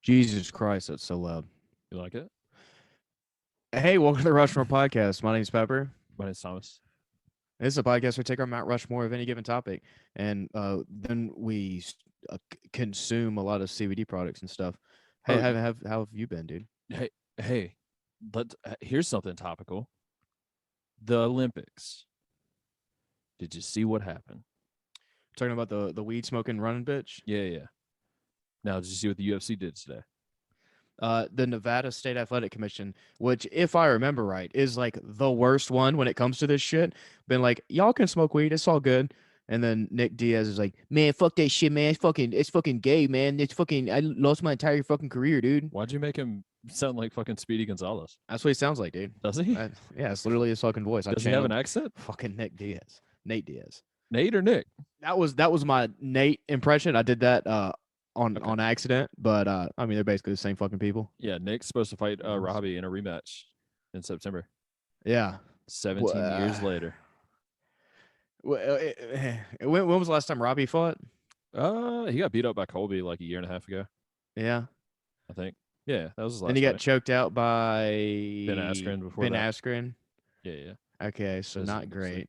Jesus Christ, that's so loud. You like it? Hey, welcome to the Rushmore Podcast. My name's Pepper. My name's Thomas. This is a podcast where we take our Mount Rushmore of any given topic, and then we consume a lot of CBD products and stuff. Hey, Oh, how have you been, dude? hey, here's something topical. The Olympics. Did you see what happened? Talking about the weed smoking running bitch. Yeah. Now, did you see what the UFC did today? The Nevada State Athletic Commission, which, if I remember right, is like the worst one when it comes to this shit. Been like, y'all can smoke weed, it's all good. And then Nick Diaz is like, man, fuck that shit, man. It's fucking gay, man. I lost my entire fucking career, dude. Why'd you make him sound like fucking Speedy Gonzalez? That's what he sounds like, dude. Does he? Yeah, it's literally his fucking voice. Does he have an accent? Fucking Nate Diaz. Nate or Nick? That was my Nate impression. I did that on accident, but I mean they're basically the same fucking people. Yeah, Nick's supposed to fight Robbie in a rematch in September. Yeah, 17 years later. When was the last time Robbie fought? He got beat up by Colby like a year and a half ago. Yeah, I think. Yeah, that was his last. And he got fight. choked out by Ben Askren before Ben that. Askren. Yeah. Okay, so not great.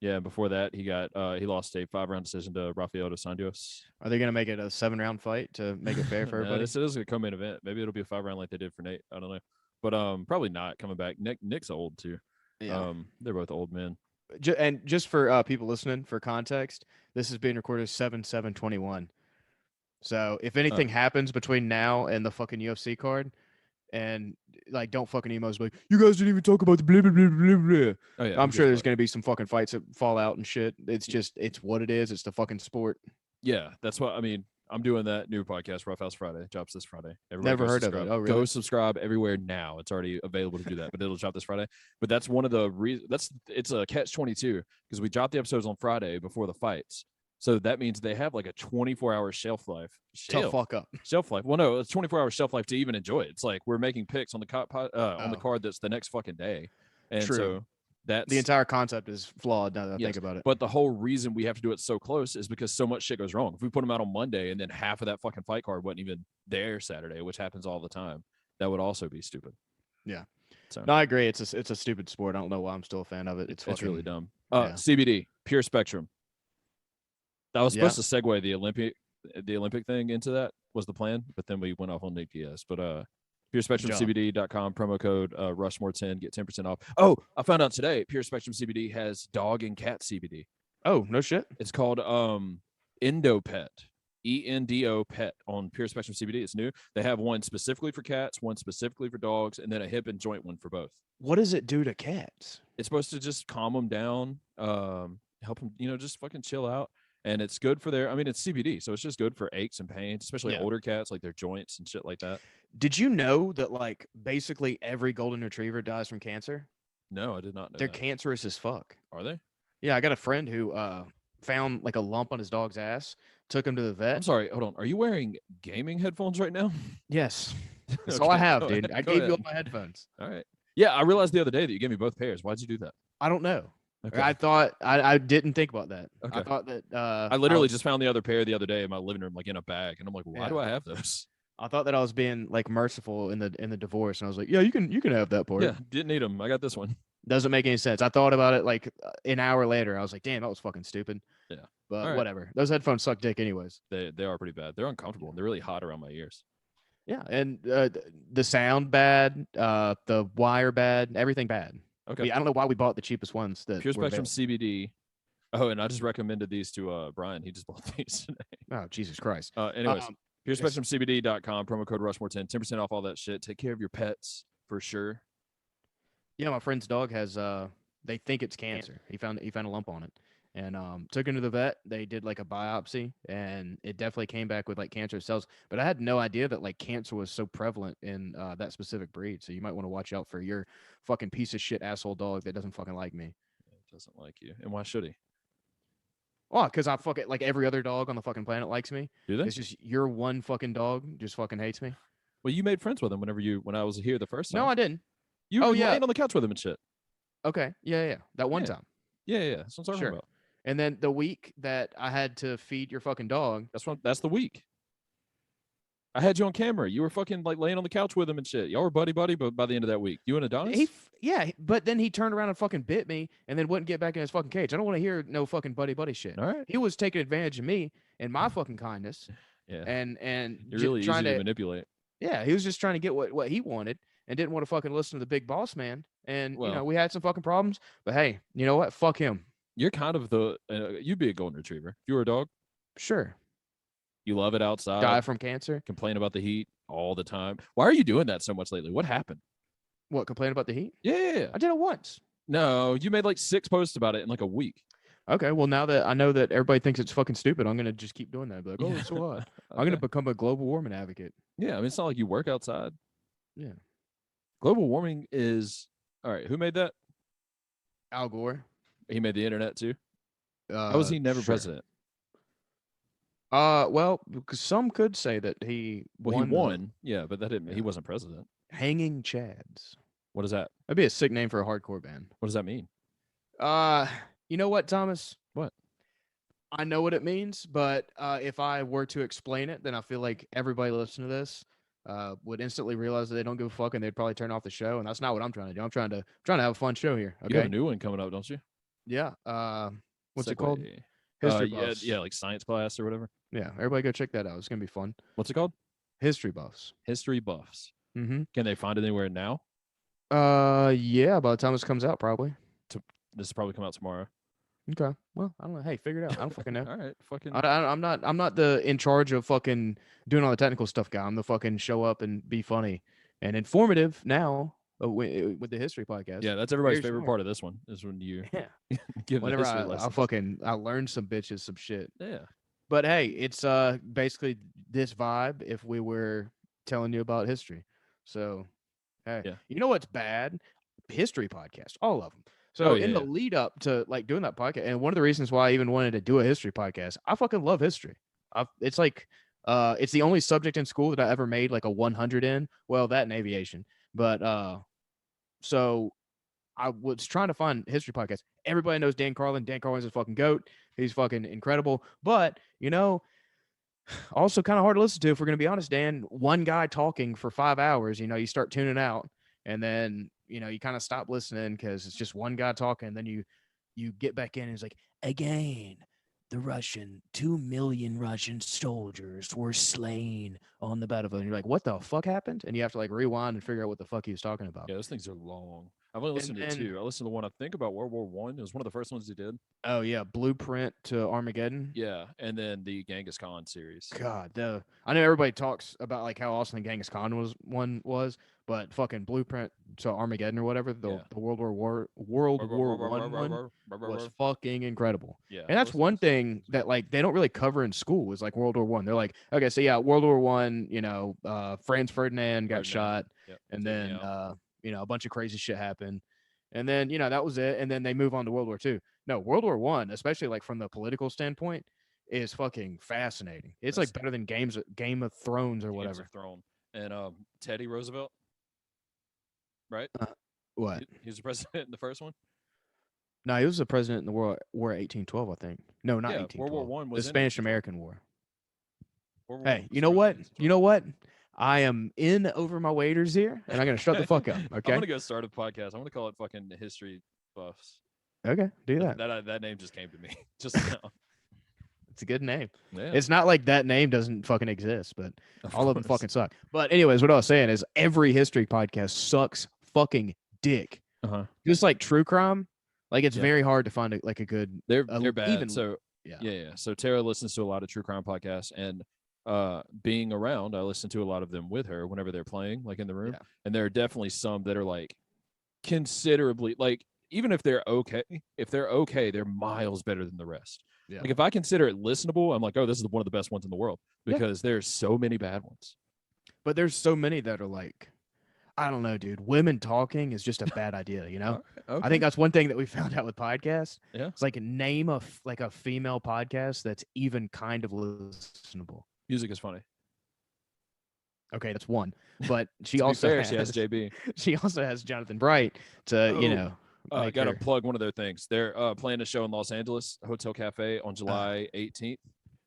Yeah, before that, he lost a 5-round decision to Rafael dos Anjos. Are they gonna make it a 7-round fight to make it fair for everybody? This is a co-main event. Maybe it'll be a 5-round like they did for Nate. I don't know, but probably not coming back. Nick's old too. Yeah. They're both old men. And just for people listening, for context, this is being recorded 7/7/21. So if anything happens between now and the fucking UFC card, and like don't fucking emails like you guys didn't even talk about the blah blah blah blah blah. Oh yeah, I'm sure there's gonna be some fucking fights that fall out and shit. It's what it is. It's the fucking sport. Yeah, that's what I mean. I'm doing that new podcast, Rough House Friday. Drops this Friday. Everybody Never heard of it. Oh, really? Go subscribe everywhere now. It's already available to do that, but it'll drop this Friday. But that's one of the reasons. It's a catch-22 because we drop the episodes on Friday before the fights. So that means they have like a 24-hour shelf life. Fuck up. Shelf life. Well, no, it's 24-hour shelf life to even enjoy it. It's like we're making picks on the on the card that's the next fucking day. And True. So that's the entire concept is flawed now that I think about it. But the whole reason we have to do it so close is because so much shit goes wrong. If we put them out on Monday and then half of that fucking fight card wasn't even there Saturday, which happens all the time, that would also be stupid. Yeah. So no, I agree. It's a stupid sport. I don't know why I'm still a fan of it. It's really dumb. Yeah. CBD, pure spectrum. That was supposed to segue the Olympic thing into that was the plan, but then we went off on Nick Diaz. But PureSpectrumCBD.com, promo code Rushmore10, get 10% off. Oh, I found out today Pure Spectrum CBD has dog and cat CBD. Oh, no shit. It's called EndoPet, ENDO Pet on Pure Spectrum CBD. It's new. They have one specifically for cats, one specifically for dogs, and then a hip and joint one for both. What does it do to cats? It's supposed to just calm them down, help them, just fucking chill out. And it's good for it's CBD, so it's just good for aches and pains, especially older cats, like their joints and shit like that. Did you know that like basically every golden retriever dies from cancer? No, I did not know. They're cancerous as fuck. Are they? Yeah, I got a friend who found like a lump on his dog's ass, took him to the vet. I'm sorry, hold on. Are you wearing gaming headphones right now? Yes. That's all I have, dude. I gave you all my headphones. All right. Yeah, I realized the other day that you gave me both pairs. Why'd you do that? I don't know. Okay. I thought I didn't think about that. Okay. I thought that I literally just found the other pair the other day in my living room, like in a bag, and I'm like, why do I have those? I thought that I was being like merciful in the divorce, and I was like, yeah, you can have that part. Yeah, didn't need them. I got this one. Doesn't make any sense. I thought about it like an hour later. I was like, damn, that was fucking stupid. Yeah, but whatever. Those headphones suck dick, anyways. They are pretty bad. They're uncomfortable. They're really hot around my ears. Yeah, and the sound bad, the wire bad, everything bad. Okay. I don't know why we bought the cheapest ones. That Pure Spectrum CBD. Oh, and I just recommended these to Brian. He just bought these today. Oh, Jesus Christ. Anyways, PureSpectrumCBD.com, promo code Rushmore10, 10% off all that shit. Take care of your pets for sure. Yeah, my friend's dog has they think it's cancer. He found a lump on it. And took him to the vet. They did like a biopsy, and it definitely came back with like cancerous cells. But I had no idea that like cancer was so prevalent in that specific breed. So you might want to watch out for your fucking piece of shit asshole dog that doesn't fucking like me. It doesn't like you, and why should he? Well, because I fucking like every other dog on the fucking planet likes me. Do they? It's just your one fucking dog just fucking hates me. Well, you made friends with him when I was here the first time. No, I didn't. You were laying on the couch with him and shit. Okay, yeah. That one time. Yeah. That's what I'm talking about. And then the week that I had to feed your fucking dog. That's the week. I had you on camera. You were fucking like laying on the couch with him and shit. Y'all were buddy, but by the end of that week, you and Adonis. But then he turned around and fucking bit me, and then wouldn't get back in his fucking cage. I don't want to hear no fucking buddy shit. All right. He was taking advantage of me and my fucking kindness, Yeah. and You're really easy trying to manipulate. Yeah, he was just trying to get what he wanted and didn't want to fucking listen to the big boss man. And we had some fucking problems. But hey, you know what? Fuck him. You're kind of the you'd be a golden retriever if you were a dog. Sure. You love it outside. Die from cancer. Complain about the heat all the time. Why are you doing that so much lately? What happened? What, complain about the heat? Yeah. I did it once. No, you made like 6 posts about it in like a week. Okay, well, now that I know that everybody thinks it's fucking stupid, I'm going to just keep doing that. Be like, oh, so what? Okay. I'm going to become a global warming advocate. Yeah, I mean, it's not like you work outside. Yeah. Global warming is... All right, who made that? Al Gore. He made the internet too? How was he never president? Well, some could say that he won. Yeah, but that didn't. Yeah. He wasn't president. Hanging Chads. What is that? That'd be a sick name for a hardcore band. What does that mean? You know what, Thomas? What? I know what it means, but if I were to explain it, then I feel like everybody listening to this would instantly realize that they don't give a fuck, and they'd probably turn off the show. And that's not what I'm trying to do. I'm trying to have a fun show here. Okay. You have a new one coming up, don't you? Yeah. What's it called? History Buffs. Yeah, like science class or whatever. Yeah, everybody go check that out. It's gonna be fun. What's it called? History Buffs. History Buffs. Mm-hmm. Can they find it anywhere now? Yeah. By the time this comes out, probably. This will probably come out tomorrow. Okay. Well, I don't know. Hey, figure it out. I don't fucking know. All right. Fucking. I'm not the in charge of fucking doing all the technical stuff guy. I'm the fucking show up and be funny and informative now with the history podcast. Yeah, that's everybody's favorite part of this one is when you give whenever the history I learned some bitches some shit. Yeah. But hey, it's basically this vibe if we were telling you about history. So hey, you know what's bad? History podcast, all of them. So in the lead up to like doing that podcast, and one of the reasons why I even wanted to do a history podcast, I fucking love history. It's like it's the only subject in school that I ever made like a 100 in. Well, that and aviation. But so I was trying to find history podcasts. Everybody knows Dan Carlin. Dan Carlin's a fucking goat. He's fucking incredible. But also kind of hard to listen to if we're gonna be honest, Dan. One guy talking for 5 hours, you start tuning out, and then you kind of stop listening because it's just one guy talking. And then you get back in and it's like, again, the 2 million Russian soldiers were slain on the battlefield. And you're like, what the fuck happened? And you have to like rewind and figure out what the fuck he was talking about. Yeah, those things are long. I've only listened to 2. I listened to one I think about World War One. It was one of the first ones he did. Oh yeah, Blueprint to Armageddon. Yeah, and then the Genghis Khan series. God, I know everybody talks about like how awesome the Genghis Khan was, but fucking Blueprint to Armageddon or whatever, the World War One was fucking incredible. Yeah, and that's one thing that like they don't really cover in school is like World War One. They're like, okay, so yeah, World War One. Franz Ferdinand got shot, and then a bunch of crazy shit happened. And then, that was it. And then they move on to World War II. No, World War I, especially like from the political standpoint, is fucking fascinating. It's like better than Game of Thrones or whatever. Games of Thrones. And Teddy Roosevelt, right? What? He was the president in the first one? No, he was the president in the War 1812, I think. No, not 1812. World War I was the Spanish-American War. Hey, you know what? You know what? I am in over my waders here, and I'm going to shut the fuck up, okay? I'm going to go start a podcast. I'm going to call it fucking History Buffs. Okay, do that. That name just came to me just now. It's a good name. Yeah. It's not like that name doesn't fucking exist, but all of them fucking suck. But anyways, what I was saying is every history podcast sucks fucking dick. Uh-huh. Just like true crime, like it's very hard to find a good. They're bad. Even, so yeah. So Tara listens to a lot of true crime podcasts, and being around, I listen to a lot of them with her whenever they're playing, like in the room. Yeah. And there are definitely some that are like considerably, like even if they're okay, they're miles better than the rest. Yeah. Like if I consider it listenable, I'm like, oh, this is one of the best ones in the world because there's so many bad ones. But there's so many that are like, I don't know, dude. Women talking is just a bad idea, you know? Okay. I think that's one thing that we found out with podcasts. Yeah. It's like name a female podcast that's even kind of listenable. Music is funny. Okay, that's one. But she also she has JB. She also has Jonathan Bright to, I got to plug one of their things. They're playing a show in Los Angeles, Hotel Cafe on July 18th,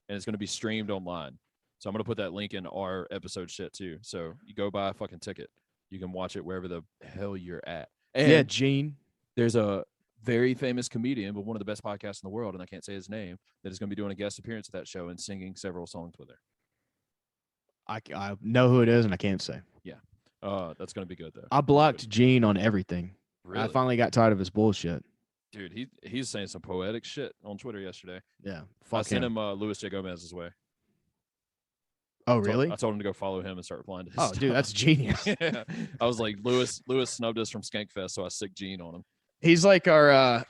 and it's going to be streamed online. So I'm gonna put that link in our episode shit too. So you go buy a fucking ticket. You can watch it wherever the hell you're at. And yeah, Gene. there's a very famous comedian, but one of the best podcasts in the world, and I can't say his name, that is going to be doing a guest appearance at that show and singing several songs with her. I know who it is, and I can't say. Yeah. That's going to be good, though. I blocked Gene on everything. Really? I finally got tired of his bullshit. Dude, he's saying some poetic shit on Twitter yesterday. Yeah. I sent him Louis J. Gomez's way. Oh, really? I told him to go follow him and start replying to his stuff. Dude, that's genius. Yeah. I was like, Louis snubbed us from Skankfest, so I sick Gene on him. He's like our our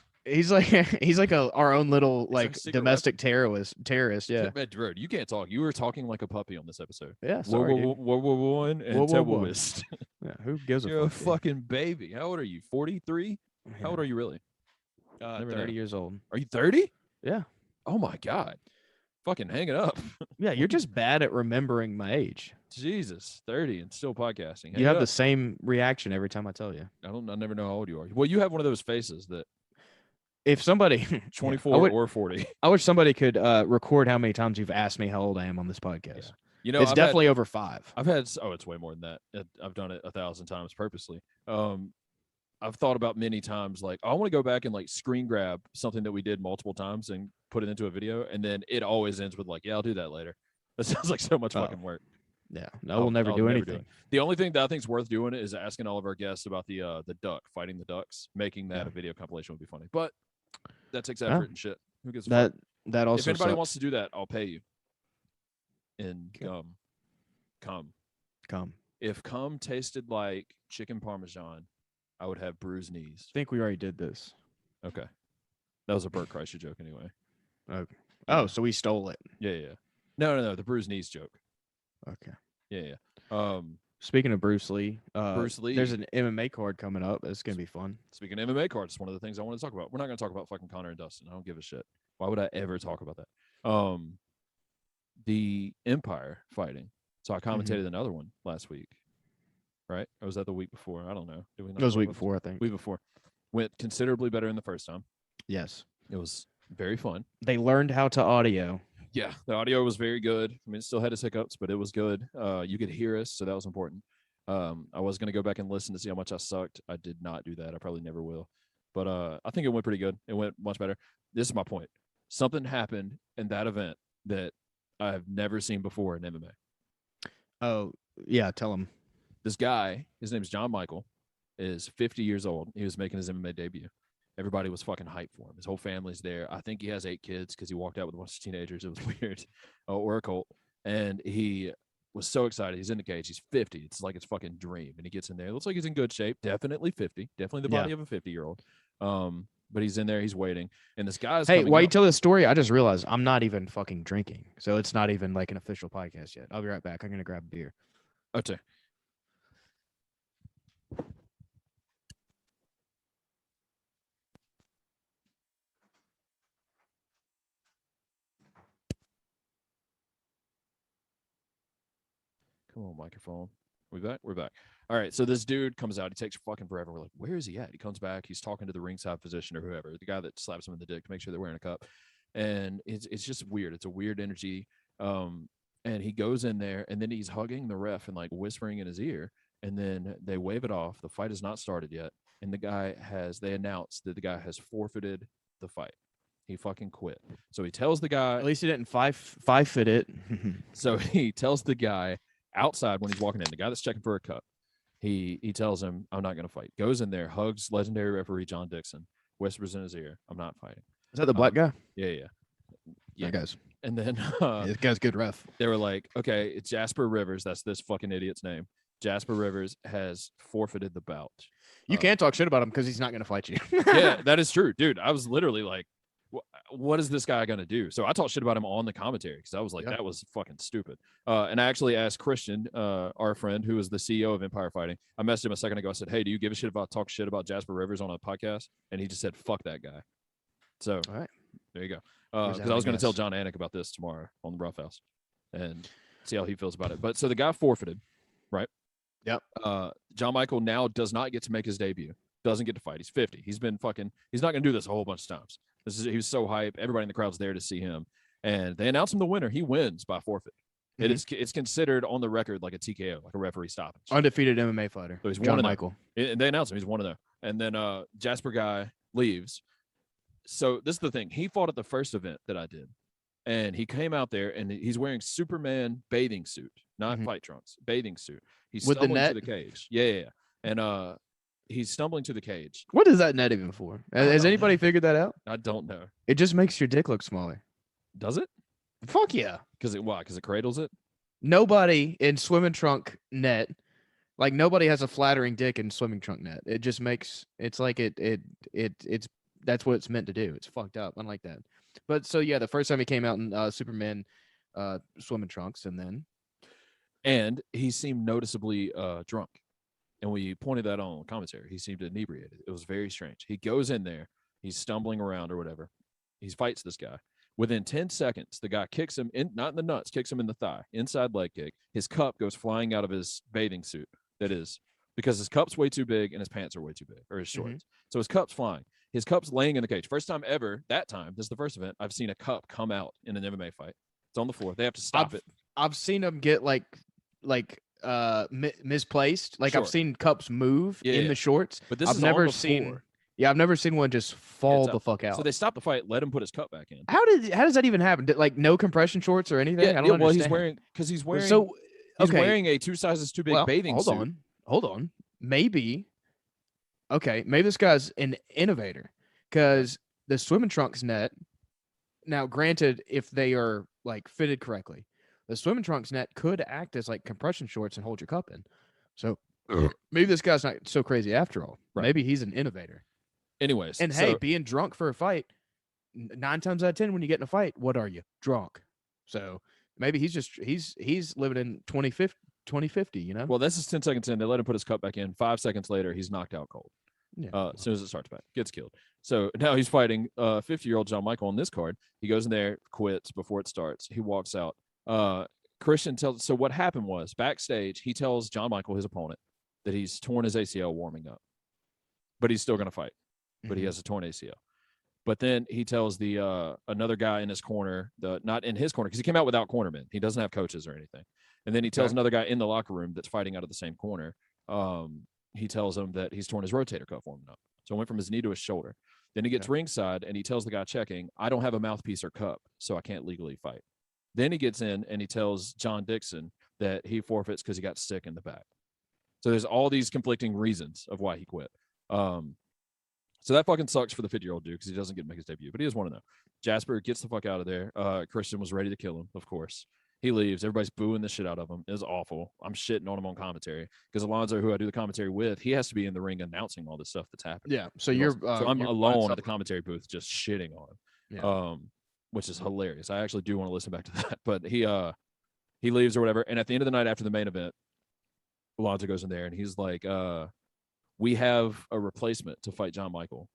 own little like domestic terrorist. Yeah. Bro, you can't talk. You were talking like a puppy on this episode. Yeah. Sorry, one and terrorist. Yeah. Who gives a fuck? You're a fucking baby. How old are you? 43? Yeah. How old are you really? 30 years old. Are you 30? Yeah. Oh my god. Fucking hang it up. Yeah, you're just bad at remembering my age. Jesus, 30 and still podcasting. You have the same reaction every time I tell you. I never know how old you are. Well, you have one of those faces that if somebody 24 or 40. I wish somebody could record how many times you've asked me how old I am on this podcast. Yeah. You know, it's definitely over 5. It's way more than that. I've done it 1,000 times purposely. I've thought about many times, like, I want to go back and like screen grab something that we did multiple times and put it into a video. And then it always ends with like, yeah, I'll do that later. That sounds like so much fucking work. Yeah. No, we'll never do anything. The only thing that I think is worth doing is asking all of our guests about the duck, fighting the ducks, making that a video compilation would be funny. But that takes effort and shit. Who gives a fuck? That also if anybody sucks. wants to do that, I'll pay you. And cum. If cum tasted like chicken parmesan, I would have bruised knees. I think we already did this. Okay. That was a Bert Kreischer joke anyway. Okay. Oh, so we stole it. Yeah. No, the bruised knees joke. Okay. Yeah. Speaking of Bruce Lee, Bruce Lee. There's an MMA card coming up. It's going to be fun. Speaking of MMA cards, it's one of the things I want to talk about. We're not going to talk about fucking Conor and Dustin. I don't give a shit. Why would I ever talk about that? The Empire fighting. So I commentated another one last week. Right? Or was that the week before? I don't know. Did we not? It was week before, I think. Week before. Went considerably better than the first time. Yes. It was very fun. They learned how to audio. Yeah, the audio was very good. I mean, it still had its hiccups, but it was good. You could hear us, so that was important. I was going to go back and listen to see how much I sucked. I did not do that. I probably never will. But I think it went pretty good. It went much better. This is my point. Something happened in that event that I've never seen before in MMA. Oh, yeah, tell him. This guy, his name's John Michael, is 50 years old. He was making his MMA debut. Everybody was fucking hyped for him. His whole family's there. I think he has 8 kids because he walked out with a bunch of teenagers. It was weird. Or a cult. And he was so excited. He's in the cage. He's 50. It's like his fucking dream. And he gets in there. It looks like he's in good shape. Definitely 50. Definitely the body of a 50-year-old. But he's in there. He's waiting. And this guy's while you tell this story, I just realized I'm not even fucking drinking. So it's not even like an official podcast yet. I'll be right back. I'm going to grab a beer. Okay. Come on, microphone. We back? We're back. All right. So this dude comes out. He takes fucking forever. We're like, where is he at? He comes back. He's talking to the ringside physician or whoever, the guy that slaps him in the dick to make sure they're wearing a cup. And it's just weird. It's a weird energy. And he goes in there, and then he's hugging the ref and like whispering in his ear. And then they wave it off. The fight has not started yet. And they announced that the guy has forfeited the fight. He fucking quit. So he tells the guy. At least he didn't five-foot it. So he tells the guy outside when he's walking in, the guy that's checking for a cup, he tells him, I'm not going to fight. Goes in there, hugs legendary referee John Dixon, whispers in his ear, I'm not fighting. Is that the black guy? Yeah. That guy's. And then this guy's good ref. They were like, okay, it's Jasper Rivers. That's this fucking idiot's name. Jasper Rivers has forfeited the bout. You can't talk shit about him because he's not going to fight you. Yeah, that is true. Dude, I was literally like, what is this guy going to do? So I talked shit about him on the commentary because I was like, that was fucking stupid. And I actually asked Christian, our friend, who is the CEO of Empire Fighting. I messaged him a second ago. I said, hey, do you give a shit about talk shit about Jasper Rivers on a podcast? And he just said, fuck that guy. So all right, there you go. Because I was going to tell John Anik about this tomorrow on the Rough House and see how he feels about it. But so the guy forfeited, right? Yep. John Michael now does not get to make his debut. Doesn't get to fight. He's 50. He's not going to do this a whole bunch of times. He was so hype. Everybody in the crowd's there to see him. And they announce him the winner. He wins by forfeit. It's considered on the record like a TKO, like a referee stoppage. Undefeated MMA fighter. So he's John 1-0. Michael. And they announced him. He's 1-0. And then Jasper guy leaves. So this is the thing. He fought at the first event that I did. And he came out there and he's wearing Superman bathing suit, not fight trunks, bathing suit. He's With the stumbling net? to the cage. Yeah. And he's stumbling to the cage. What is that net even for? Has anybody figured that out? I don't know. It just makes your dick look smaller. Does it? Fuck yeah. Because it cradles it? Nobody in swimming trunk net, like nobody has a flattering dick in swimming trunk net. It just makes it's like it's that's what it's meant to do. It's fucked up. Unlike that. But so yeah, the first time he came out in Superman swimming trunks, and he seemed noticeably drunk. And we pointed that on commentary. He seemed inebriated. It was very strange. He goes in there, he's stumbling around or whatever. He fights this guy. Within 10 seconds, the guy kicks him in, not in the nuts, kicks him in the thigh, inside leg kick. His cup goes flying out of his bathing suit. That is because his cup's way too big and his pants are way too big, or his shorts. So his cup's flying. His cup's laying in the cage. First time ever, that time, this is the first event, I've seen a cup come out in an MMA fight. It's on the floor. They have to stop it. I've seen them get like misplaced. Like Sure. I've seen cups move in the shorts. But this I've is never on the seen floor. Yeah, I've never seen one just fall the fuck out. So they stopped the fight, let him put his cup back in. How does that even happen? Like no compression shorts or anything? I don't understand. Well, he's wearing he's wearing a 2 sizes too big bathing suit. Hold on. Maybe this guy's an innovator because the swimming trunks net. Now, granted, if they are like fitted correctly, the swimming trunks net could act as like compression shorts and hold your cup in. So maybe this guy's not so crazy after all. Right. Maybe he's an innovator. Anyways, and hey, being drunk for a fight, 9 times out of 10 when you get in a fight, what are you? Drunk. So maybe he's living in 2050, you know? Well, this is 10 seconds in. They let him put his cup back in. 5 seconds later, he's knocked out cold. Yeah. As soon as it starts back, gets killed. So now he's fighting 50-year-old John Michael on this card. He goes in there, quits before it starts. He walks out. Christian tells. So what happened was backstage, he tells John Michael, his opponent, that he's torn his ACL warming up, but he's still going to fight. But he has a torn ACL. But then he tells the another guy in his corner, not in his corner, because he came out without cornermen. He doesn't have coaches or anything. And then he tells another guy in the locker room that's fighting out of the same corner. He tells him that he's torn his rotator cuff warming up. So it went from his knee to his shoulder. Then he gets ringside and he tells the guy checking, I don't have a mouthpiece or cup, so I can't legally fight. Then he gets in and he tells John Dixon that he forfeits because he got sick in the back. So there's all these conflicting reasons of why he quit. So that fucking sucks for the 50-year-old dude because he doesn't get to make his debut, but he does want to know. Jasper gets the fuck out of there. Christian was ready to kill him, of course. He leaves. Everybody's booing the shit out of him. It was awful. I'm shitting on him on commentary because Alonzo, who I do the commentary with, he has to be in the ring announcing all this stuff that's happening. Yeah. So I'm alone at the commentary booth just shitting on him, yeah. Which is hilarious. I actually do want to listen back to that. But he leaves or whatever. And at the end of the night after the main event, Alonzo goes in there and he's like, we have a replacement to fight John Michael.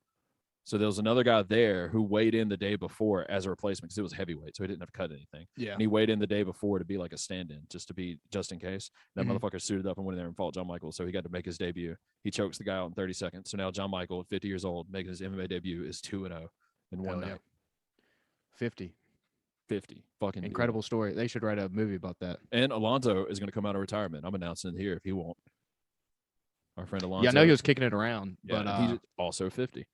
So there was another guy there who weighed in the day before as a replacement because it was heavyweight, so he didn't have to cut anything. Yeah. And he weighed in the day before to be like a stand-in, just in case. That motherfucker suited up and went in there and fought John Michael, so he got to make his debut. He chokes the guy out in 30 seconds. So now John Michael, 50 years old, making his MMA debut, is 2-0 in one night. 50. Fucking incredible story. They should write a movie about that. And Alonzo is going to come out of retirement. I'm announcing it here if he won't. Our friend Alonzo. Yeah, I know he was kicking it around, but he's also 50.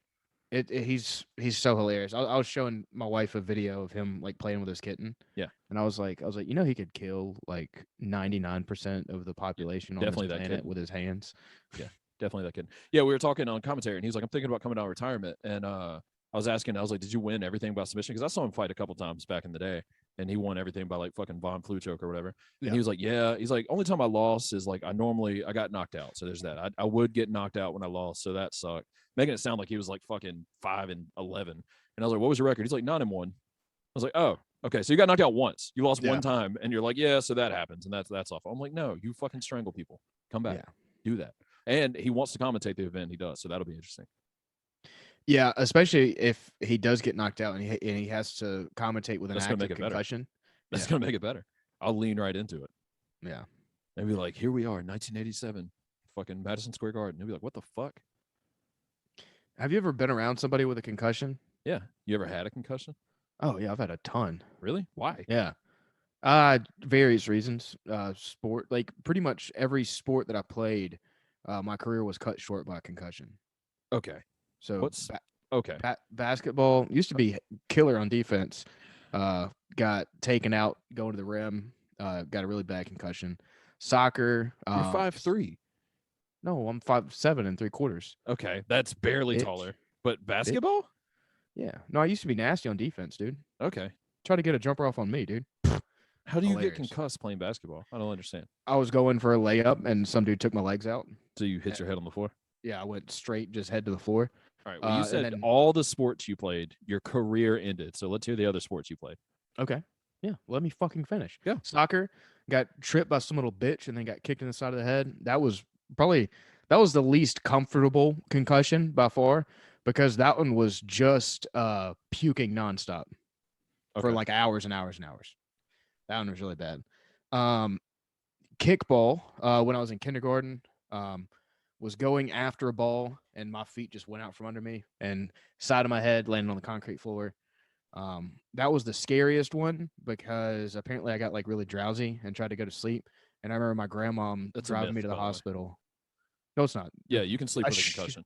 He's so hilarious. I was showing my wife a video of him like playing with his kitten. Yeah, and I was like, he could kill like 99% of the population on this planet with his hands. Yeah, definitely that kid. Yeah, we were talking on commentary, and he was like, "I'm thinking about coming out of retirement." And I was like, "Did you win everything by submission?" Because I saw him fight a couple times back in the day, and he won everything by like fucking Von Fluchoke or whatever. Yeah. And he was like, "Yeah." He's like, "Only time I lost is like I got knocked out. So there's that. I would get knocked out when I lost, so that sucked." Making it sound like he was like fucking 5-11. And I was like, "What was your record?" He's like, 9-1. I was like, "Oh, okay. So you got knocked out once. You lost one time, and you're like, yeah, so that happens, and that's awful." I'm like, "No, you fucking strangle people. Come back, do that." And he wants to commentate the event. He does, so that'll be interesting. Yeah, especially if he does get knocked out and he has to commentate with an active concussion. That's gonna make it better. I'll lean right into it. Yeah, and be like, "Here we are, 1987, fucking Madison Square Garden." He'll be like, "What the fuck?" Have you ever been around somebody with a concussion? Yeah. You ever had a concussion? Oh, yeah. I've had a ton. Really? Why? Yeah. Various reasons. Sport, like pretty much every sport that I played, my career was cut short by a concussion. Okay. So What's okay? basketball used to be killer on defense. Got taken out going to the rim. Got a really bad concussion. Soccer. You're 5'3". No, I'm 5'7 3/4". Okay, that's barely Bitch, taller. But bitch. basketball? Yeah. No, I used to be nasty on defense, dude. Okay. Try to get a jumper off on me, dude. How do you get Hilarious. concussed playing basketball? I don't understand. I was going for a layup and some dude took my legs out. So you hit your head on the floor? Yeah, I went straight, just head to the floor. All right. Well, you And said then all the sports you played, your career ended. So let's hear the other sports you played. okay, yeah, let me fucking finish. Yeah. Soccer, got tripped by some little bitch and then got kicked in the side of the head. That was the least comfortable concussion by far because that one was just puking nonstop for Okay. like hours and hours and hours. That one was really bad. Um, Kickball, when I was in kindergarten, was going after a ball and my feet just went out from under me and side of my head landed on the concrete floor. That was the scariest one because apparently I got like really drowsy and tried to go to sleep. And I remember my grandma That's a driving myth, me to the by the way. hospital. No, it's not. Yeah, you can sleep with a concussion.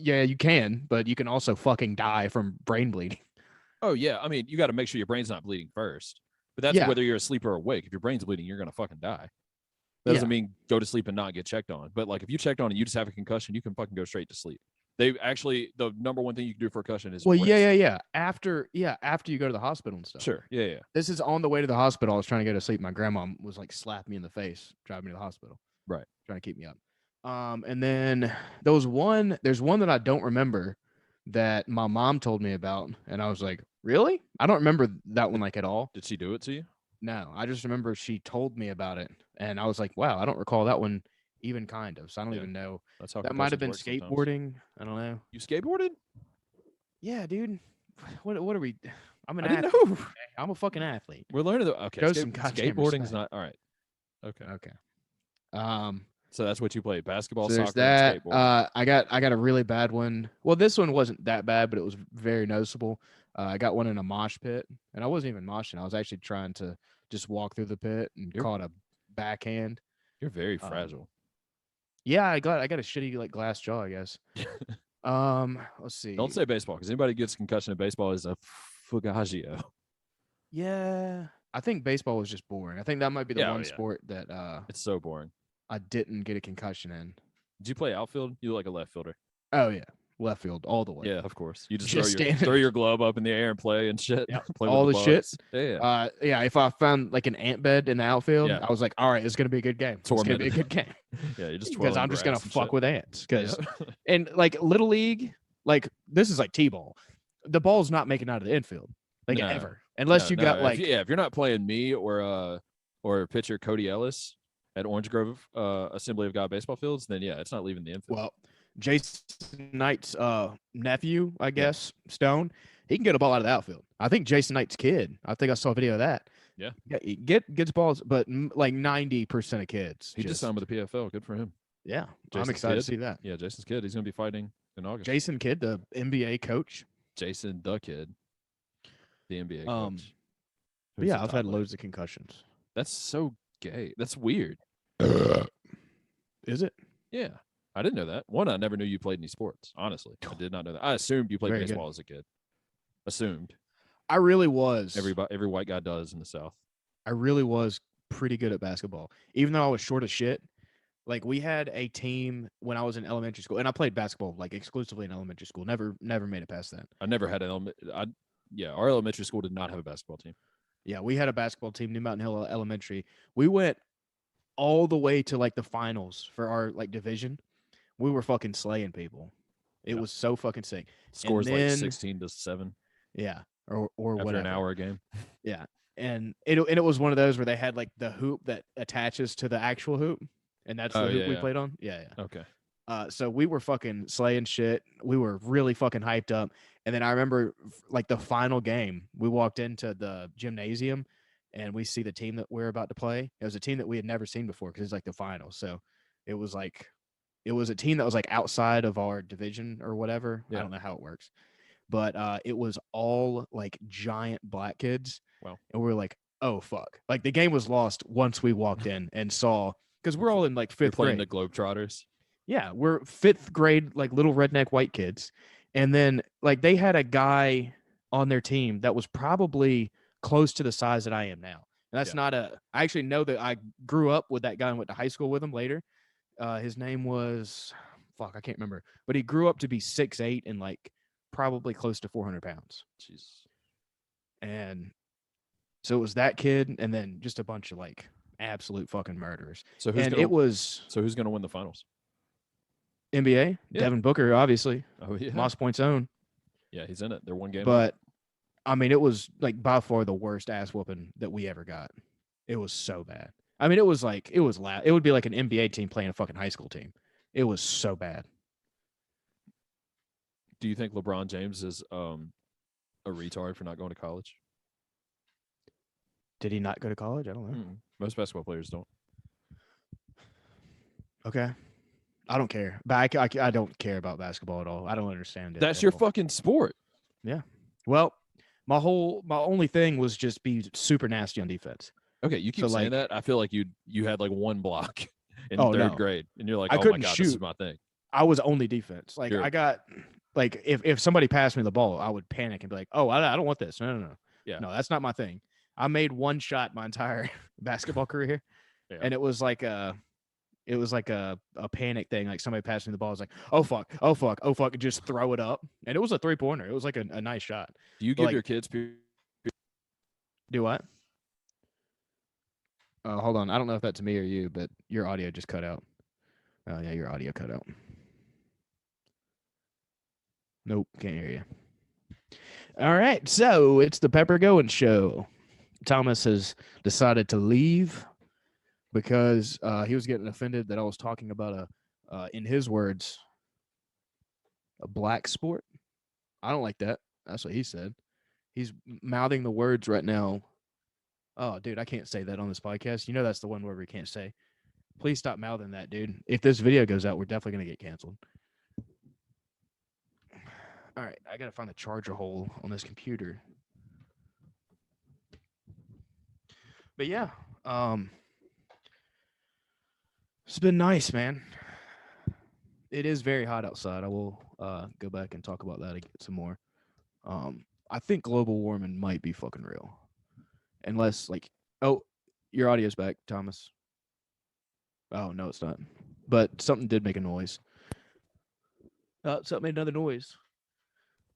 Yeah, you can, but you can also fucking die from brain bleeding. Oh yeah, I mean you got to make sure your brain's not bleeding first. But that's Yeah, whether you're asleep or awake. If your brain's bleeding, you're gonna fucking die. That yeah. doesn't mean go to sleep and not get checked on. But like if you checked on and you just have a concussion, you can fucking go straight to sleep. They actually the number one thing you can do for a concussion is Well, rest. yeah. After you go to the hospital and stuff. Sure. Yeah. This is on the way to the hospital. I was trying to go to sleep. My grandma was like slapping me in the face, driving me to the hospital, Right. trying to keep me up. And then there's one that I don't remember that my mom told me about, and I was like, really? I don't remember that one like at all. Did she do it to you? No, I just remember she told me about it, and I was like, wow, I don't recall that one even kind of. So I don't Yeah. even know. That's how That might have concussions been work sometimes. skateboarding. I don't know. You skateboarded? Yeah, dude. What are we? I'm an I didn't athlete. know. Okay? I'm a fucking athlete. We're learning the okay. Show some goddamn Skateboarding is respect. not all right. Okay. Okay. Um, So that's what you played: basketball, so there's soccer, and that. skateboarding. I got a really bad one. Well, this one wasn't that bad, but it was very noticeable. I got one in a mosh pit, and I wasn't even moshing. I was actually trying to just walk through the pit and caught a backhand. You're very fragile. Yeah, I got a shitty like glass jaw, I guess. Let's see. Don't say baseball because anybody gets concussion in baseball is a fugaggio. Yeah, I think baseball was just boring. I think that might be the one sport that it's so boring. I didn't get a concussion in. Did you play outfield? You look like a left fielder. Oh yeah, left field all the way. Yeah, of course. You just throw your glove up in the air and play and shit. Yep. Play all with the bugs. shit. Yeah. Yeah. If I found like an ant bed in the outfield, I was like, all right, it's gonna be a good game. It's gonna be a good game. Yeah, you just because I'm just gonna fuck shit. with ants. Because and like little league, like this is like t-ball. The ball's not making it out of the infield like ever, unless you got like if you're not playing me or pitcher Cody Ellis at Orange Grove Assembly of God baseball fields, then it's not leaving the infield. Well, Jason Knight's nephew, I guess, Stone, he can get a ball out of the outfield. I think Jason Knight's kid. I think I saw a video of that. Yeah, he gets balls, but like 90% of kids. He just signed with the PFL. Good for him. Yeah, I'm excited to see that. Yeah, Jason's kid. He's gonna be fighting in August. Jason Kidd, the NBA coach. Jason the kid, the NBA coach. But yeah, I've had loads of concussions. That's so gay. That's weird. Is it? Yeah. I didn't know that. One, I never knew you played any sports. Honestly, I did not know that. I assumed you played baseball as a kid. Assumed. I really was. Every white guy does in the South. I really was pretty good at basketball, even though I was short as shit. Like we had a team when I was in elementary school, and I played basketball like exclusively in elementary school. Never made it past that. I never had an our elementary school did not have a basketball team. Yeah, we had a basketball team, New Mountain Hill Elementary. We went all the way to like the finals for our like division. We were fucking slaying people. It was so fucking sick. Scores like 16-7. Yeah, or after whatever. An hour a game. Yeah, and it was one of those where they had like the hoop that attaches to the actual hoop, and that's the hoop we played on. Yeah. Okay. So we were fucking slaying shit. We were really fucking hyped up. And then I remember like the final game, we walked into the gymnasium and we see the team that we're about to play. It was a team that we had never seen before because it's like the final. So it was a team that was like outside of our division or whatever. I don't know how it works. But it was all like giant black kids. Wow. And we were like, oh fuck, like the game was lost once we walked in and saw, because we're all in like You're fifth playing grade. the Globetrotters. Yeah, we're fifth grade, like little redneck white kids. And then like they had a guy on their team that was probably close to the size that I am now. And that's not a, I actually know that I grew up with that guy and went to high school with him later. His name was, fuck, I can't remember. But he grew up to be 6'8" and like probably close to 400 pounds. Jesus. And so it was that kid and then just a bunch of like absolute fucking murderers. So who's and gonna, it was so who's gonna win the finals? NBA, Yeah. Devin Booker, obviously. Oh yeah. Moss Point's own. Yeah, he's in it. They're one game. But I mean, it was like by far the worst ass whooping that we ever got. It was so bad. I mean, it was like it was loud. It would be like an NBA team playing a fucking high school team. It was so bad. Do you think LeBron James is a retard for not going to college? Did he not go to college? I don't know. Most basketball players don't. Okay. I don't care. But I don't care about basketball at all. I don't understand it. That's your fucking sport. Yeah. Well, my only thing was just be super nasty on defense. Okay, you keep saying that. I feel like you had like one block in third grade, and you're like, I oh my couldn't god, shoot. this is my thing. I was only defense. Like Sure. I got like if somebody passed me the ball, I would panic and be like, oh, I don't want this. No. Yeah. No, that's not my thing. I made one shot my entire basketball career, and it was like a panic thing. Like somebody passed me the ball, I was like, oh fuck, and just throw it up, and it was a 3-pointer. It was like a nice shot. Do you give your kids? Do what? Hold on. I don't know if that's me or you, but your audio just cut out. Oh yeah, your audio cut out. Nope, can't hear you. All right, so it's the Pepper Going Show. Thomas has decided to leave because he was getting offended that I was talking about in his words, a black sport. I don't like that. That's what he said. He's mouthing the words right now. Oh, dude, I can't say that on this podcast. You know that's the one word we can't say. Please stop mouthing that, dude. If this video goes out, we're definitely going to get canceled. All right, I got to find the charger hole on this computer. But yeah, it's been nice, man. It is very hot outside. I will go back and talk about that again some more. I think global warming might be fucking real. Unless, like, oh, your audio's back, Thomas. Oh, no, it's not. But something did make a noise. Something made another noise.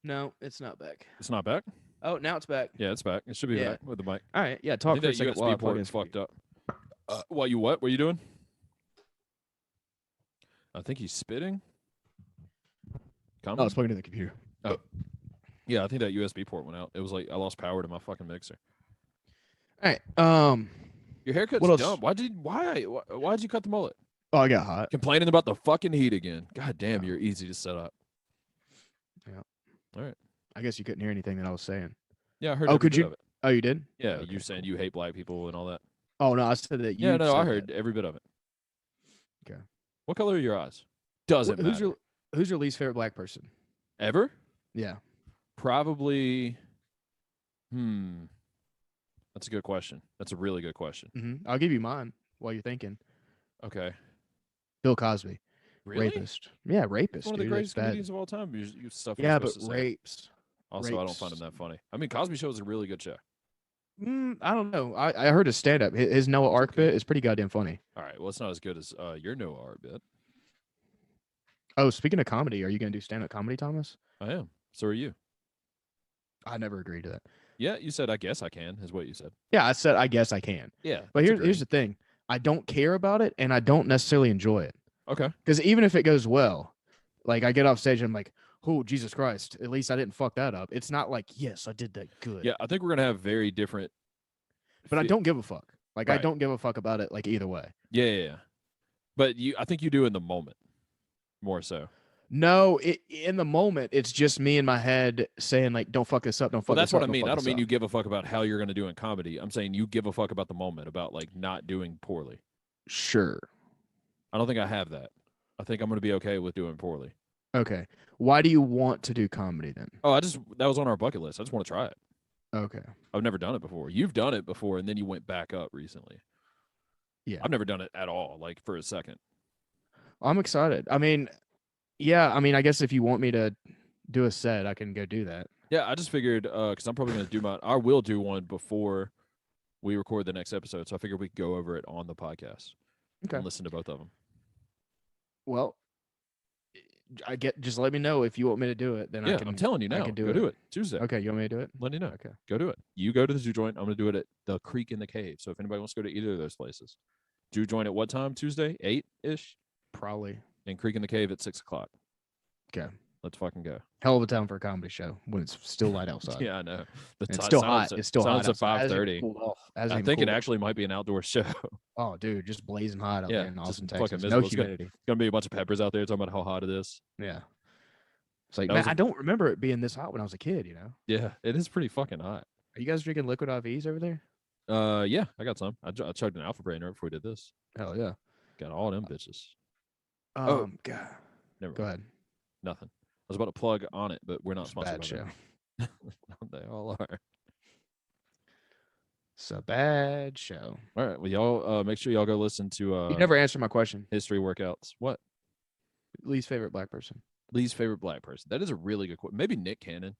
No, it's not back. It's not back? Oh, now it's back. Yeah, it's back. It should be back with the mic. All right, yeah, talk for a second. USB port is fucked up. What are you doing? I think he's spitting. Oh, it's plugged into the computer. Oh. Yeah, I think that USB port went out. It was like I lost power to my fucking mixer. All right. Your haircut's dumb. Why'd you cut the mullet? Oh, I got hot. Complaining about the fucking heat again. God damn, you're easy to set up. Yeah. All right. I guess you couldn't hear anything that I was saying. Yeah, I heard. Oh, could bit you? Of it. Oh, you did? Yeah, okay, you saying you hate black people and all that. Oh no, I said that. You I heard every bit of it. Okay. What color are your eyes? Doesn't matter. Who's your least favorite black person ever? Yeah. Probably. That's a good question. That's a really good question. Mm-hmm. I'll give you mine while you're thinking. Okay. Bill Cosby. Really? Rapist. Yeah, rapist. One of the greatest comedians of all time. You stuff. Yeah, but rapes. Also, rapes. I don't find him that funny. I mean, Cosby Show is a really good show. I don't know. I heard his stand-up. His Noah Ark bit is pretty goddamn funny. All right. Well, it's not as good as your Noah Ark bit. Oh, speaking of comedy, are you going to do stand-up comedy, Thomas? I am. So are you. I never agreed to that. Yeah, you said, I guess I can, is what you said. Yeah, I said, I guess I can. Yeah. But here's the thing. I don't care about it, and I don't necessarily enjoy it. Okay. Because even if it goes well, like I get off stage and I'm like, oh, Jesus Christ, at least I didn't fuck that up. It's not like, yes, I did that good. Yeah, I think we're going to have very different. But I don't give a fuck. Like, right. I don't give a fuck about it, like, either way. Yeah. But I think you do in the moment more so. No, in the moment, it's just me in my head saying, like, don't fuck this up, don't fuck this up. Well, that's what I mean. I don't mean you give a fuck about how you're going to do in comedy. I'm saying you give a fuck about the moment, about, like, not doing poorly. Sure. I don't think I have that. I think I'm going to be okay with doing poorly. Okay. Why do you want to do comedy then? Oh, that was on our bucket list. I just want to try it. Okay. I've never done it before. You've done it before, and then you went back up recently. Yeah. I've never done it at all, like for a second. I'm excited. I mean, yeah, I mean, I guess if you want me to do a set, I can go do that. Yeah, I just figured because I'm probably going to do I will do one before we record the next episode. So I figured we could go over it on the podcast Okay. and listen to both of them. Well, just let me know if you want me to do it. Then Yeah, I can. I'm telling you now. I can do it Tuesday. Okay, you want me to do it? Let me know. Okay. Go do it. You go to the Jew Joint. I'm going to do it at the Creek in the Cave. So if anybody wants to go to either of those places, Jew Joint at what time? Tuesday, 8-ish? Probably. And Creek in the Cave at 6 o'clock. Okay. Let's fucking go. Hell of a time for a comedy show when it's still light outside. Yeah, I know. It's still hot. It's still hot. At 5:30. I think it actually might be an outdoor show. Oh, dude, just blazing hot out there in Austin, Texas. No humidity. It's gonna be a bunch of peppers out there talking about how hot it is. Yeah. It's like, man, I don't remember it being this hot when I was a kid. You know. Yeah, it is pretty fucking hot. Are you guys drinking liquid IVs over there? Yeah, I got some. I chugged an Alpha Brain right before we did this. Hell yeah. Got all them bitches. God. Never Go ahead. Nothing. I was about to plug on it, but we're not sponsored by show. They all are. It's a bad show. All right. Well, y'all make sure y'all go listen to You never answered my question. History workouts. What? Least favorite black person. Least favorite black person. That is a really good question. Maybe Nick Cannon.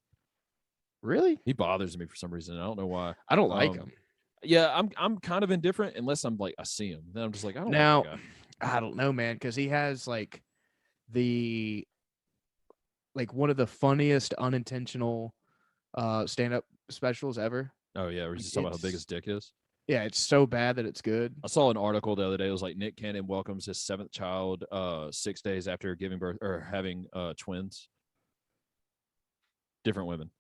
Really? He bothers me for some reason. I don't know why. I don't like him. Yeah, I'm kind of indifferent unless I'm like I see him. Then I'm just like I don't now. Like that guy. I don't know, man, because he has like one of the funniest unintentional stand-up specials ever. Oh yeah, we're just talking about how big his dick is. Yeah, it's so bad that it's good. I saw an article the other day. It was like Nick Cannon welcomes his 7th child 6 days after giving birth or having twins. Different women.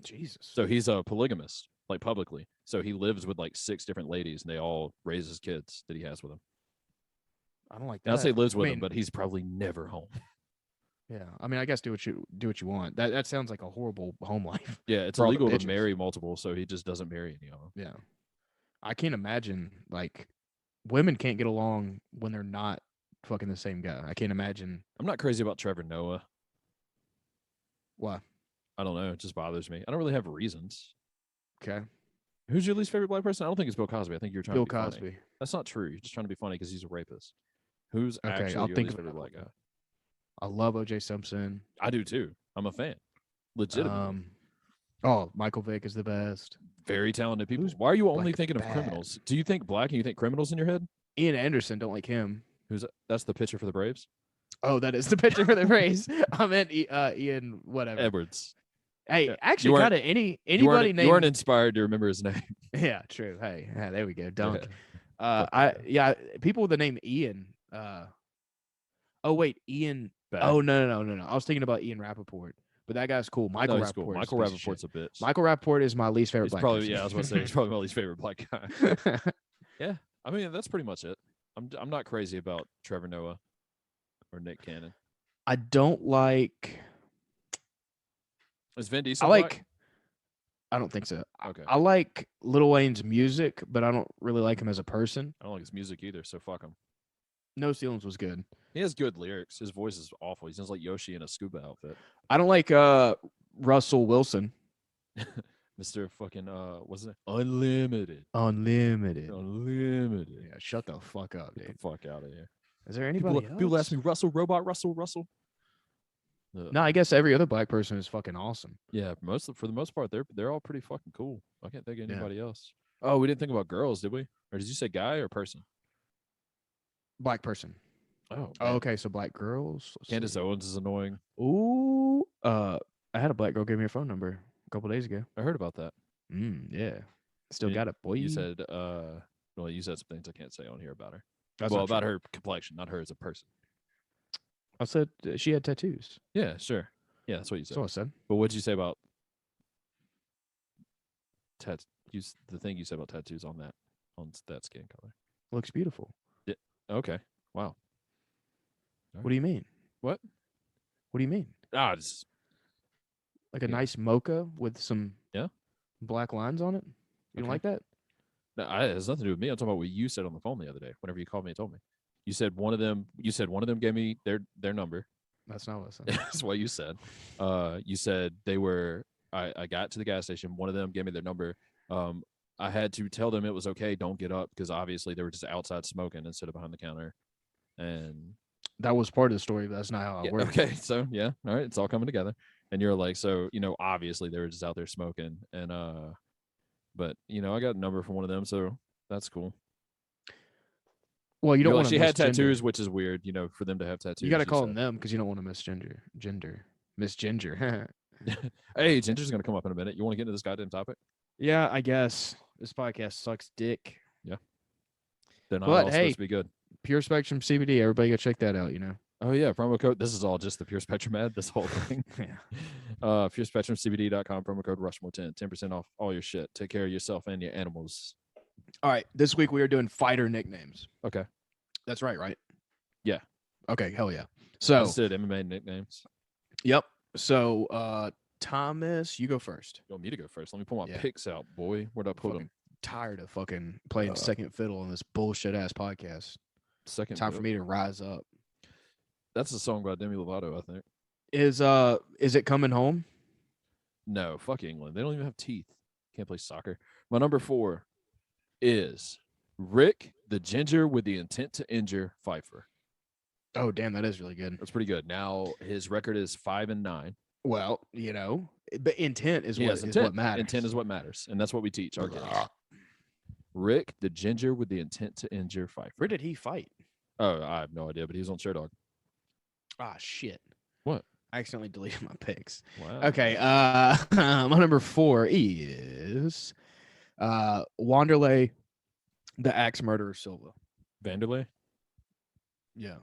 Jesus. So he's a polygamist, like publicly. So he lives with like 6 different ladies, and they all raise his kids that he has with him. I don't like that. I say lives with him, but he's probably never home. Yeah, I mean, I guess do what you want. That sounds like a horrible home life. Yeah, it's illegal to marry multiple, so he just doesn't marry any of them. Yeah, I can't imagine like women can't get along when they're not fucking the same guy. I can't imagine. I'm not crazy about Trevor Noah. Why? I don't know. It just bothers me. I don't really have reasons. Okay. Who's your least favorite black person? I don't think it's Bill Cosby. I think you're trying to be Cosby. Funny. That's not true. You're just trying to be funny because he's a rapist. Who's actually I'll your think least favorite black guy? I love O.J. Simpson. I do too. I'm a fan. Legitimately. Michael Vick is the best. Very talented people. Why are you only thinking of criminals? Do you think black and you think criminals in your head? Ian Anderson, don't like him. That's the pitcher for the Braves? Oh, that is the pitcher for the Braves. I meant Ian whatever. Edwards. Hey, yeah. Actually, kind of anybody named. You weren't inspired to remember his name. Yeah, true. Hey, there we go. Dunk. Yeah. People with the name Ian. Oh wait, Ian. Bad. Oh no. I was thinking about Ian Rappaport, but that guy's cool. Michael Rappaport. Cool. Michael Rappaport's a bitch. Michael Rappaport is my least favorite black person. Yeah, I was about to say he's probably my least favorite black guy. Yeah, I mean that's pretty much it. I'm not crazy about Trevor Noah or Nick Cannon. I don't like. Is Vin Diesel black? I don't think so. Okay. I like Lil Wayne's music, but I don't really like him as a person. I don't like his music either, so fuck him. No Ceilings was good. He has good lyrics. His voice is awful. He sounds like Yoshi in a scuba outfit. I don't like Russell Wilson. Mr. fucking what's it? Unlimited. Yeah, shut the fuck up, dude. Get the fuck out of here. Is there anybody else? People ask me, Russell. No, I guess every other black person is fucking awesome. Yeah, for the most part, they're all pretty fucking cool. I can't think of anybody else. Oh, we didn't think about girls, did we? Or did you say guy or person? Black person. Oh, okay. So black girls. Candace Owens is annoying. Ooh. I had a black girl give me her phone number a couple days ago. I heard about that. Yeah. Still got it, boy. You said you said some things I can't say on here about her. That's about her complexion, not her as a person. I said she had tattoos. Yeah, sure. Yeah, that's what you said. That's what I said. But what did you say about tattoos? The thing you said about tattoos on that skin color looks beautiful. Yeah. Okay. Wow. Right. What do you mean? What do you mean? Just like a nice mocha with some black lines on it. You don't like that? No, it has nothing to do with me. I'm talking about what you said on the phone the other day. Whenever you called me and told me, you said one of them gave me their number. That's not what I said. That's what you said. You said they were I got to the gas station. One of them gave me their number. I had to tell them it was okay. Don't get up because obviously they were just outside smoking instead of behind the counter. And that was part of the story, but that's not how it worked. Okay, so yeah, all right, it's all coming together. And you're like, so obviously they were just out there smoking, and but I got a number from one of them, so that's cool. Well, you don't want to. She had tattoos, which is weird, for them to have tattoos. You got to call them because you don't want to miss Miss Ginger. Hey, Ginger's gonna come up in a minute. You want to get into this goddamn topic? Yeah, I guess this podcast sucks dick. Yeah, they're not all supposed to be good. Pure Spectrum CBD. Everybody go check that out. Oh yeah, promo code. This is all just the Pure Spectrum ad. This whole thing. Yeah. PureSpectrumCBD.com, promo code Rushmore10, 10% off all your shit. Take care of yourself and your animals. All right, this week we are doing fighter nicknames. Okay, that's right? Yeah. Okay, hell yeah. So I said MMA nicknames. Yep. So Thomas, you go first. You want me to go first? Let me pull my picks out, boy. Where'd I put them? Tired of fucking playing second fiddle on this bullshit ass podcast. Time for me to rise up. That's a song by Demi Lovato, I think. Is it Coming Home? No, fuck England. They don't even have teeth. Can't play soccer. My number 4 is Rick the Ginger with the Intent to Injure Pfeiffer. Oh, damn, that is really good. That's pretty good. Now his record is 5-9. Well, but intent is what matters. Intent is what matters, and that's what we teach our kids. Rick the Ginger with the Intent to Injure Pfeiffer. Where did he fight? Oh, I have no idea, but he was on Share Dog. Ah, shit. What? I accidentally deleted my picks. Wow. Okay. My number 4 is Wanderlei, the Axe Murderer Silva. Vanderlei? Yeah.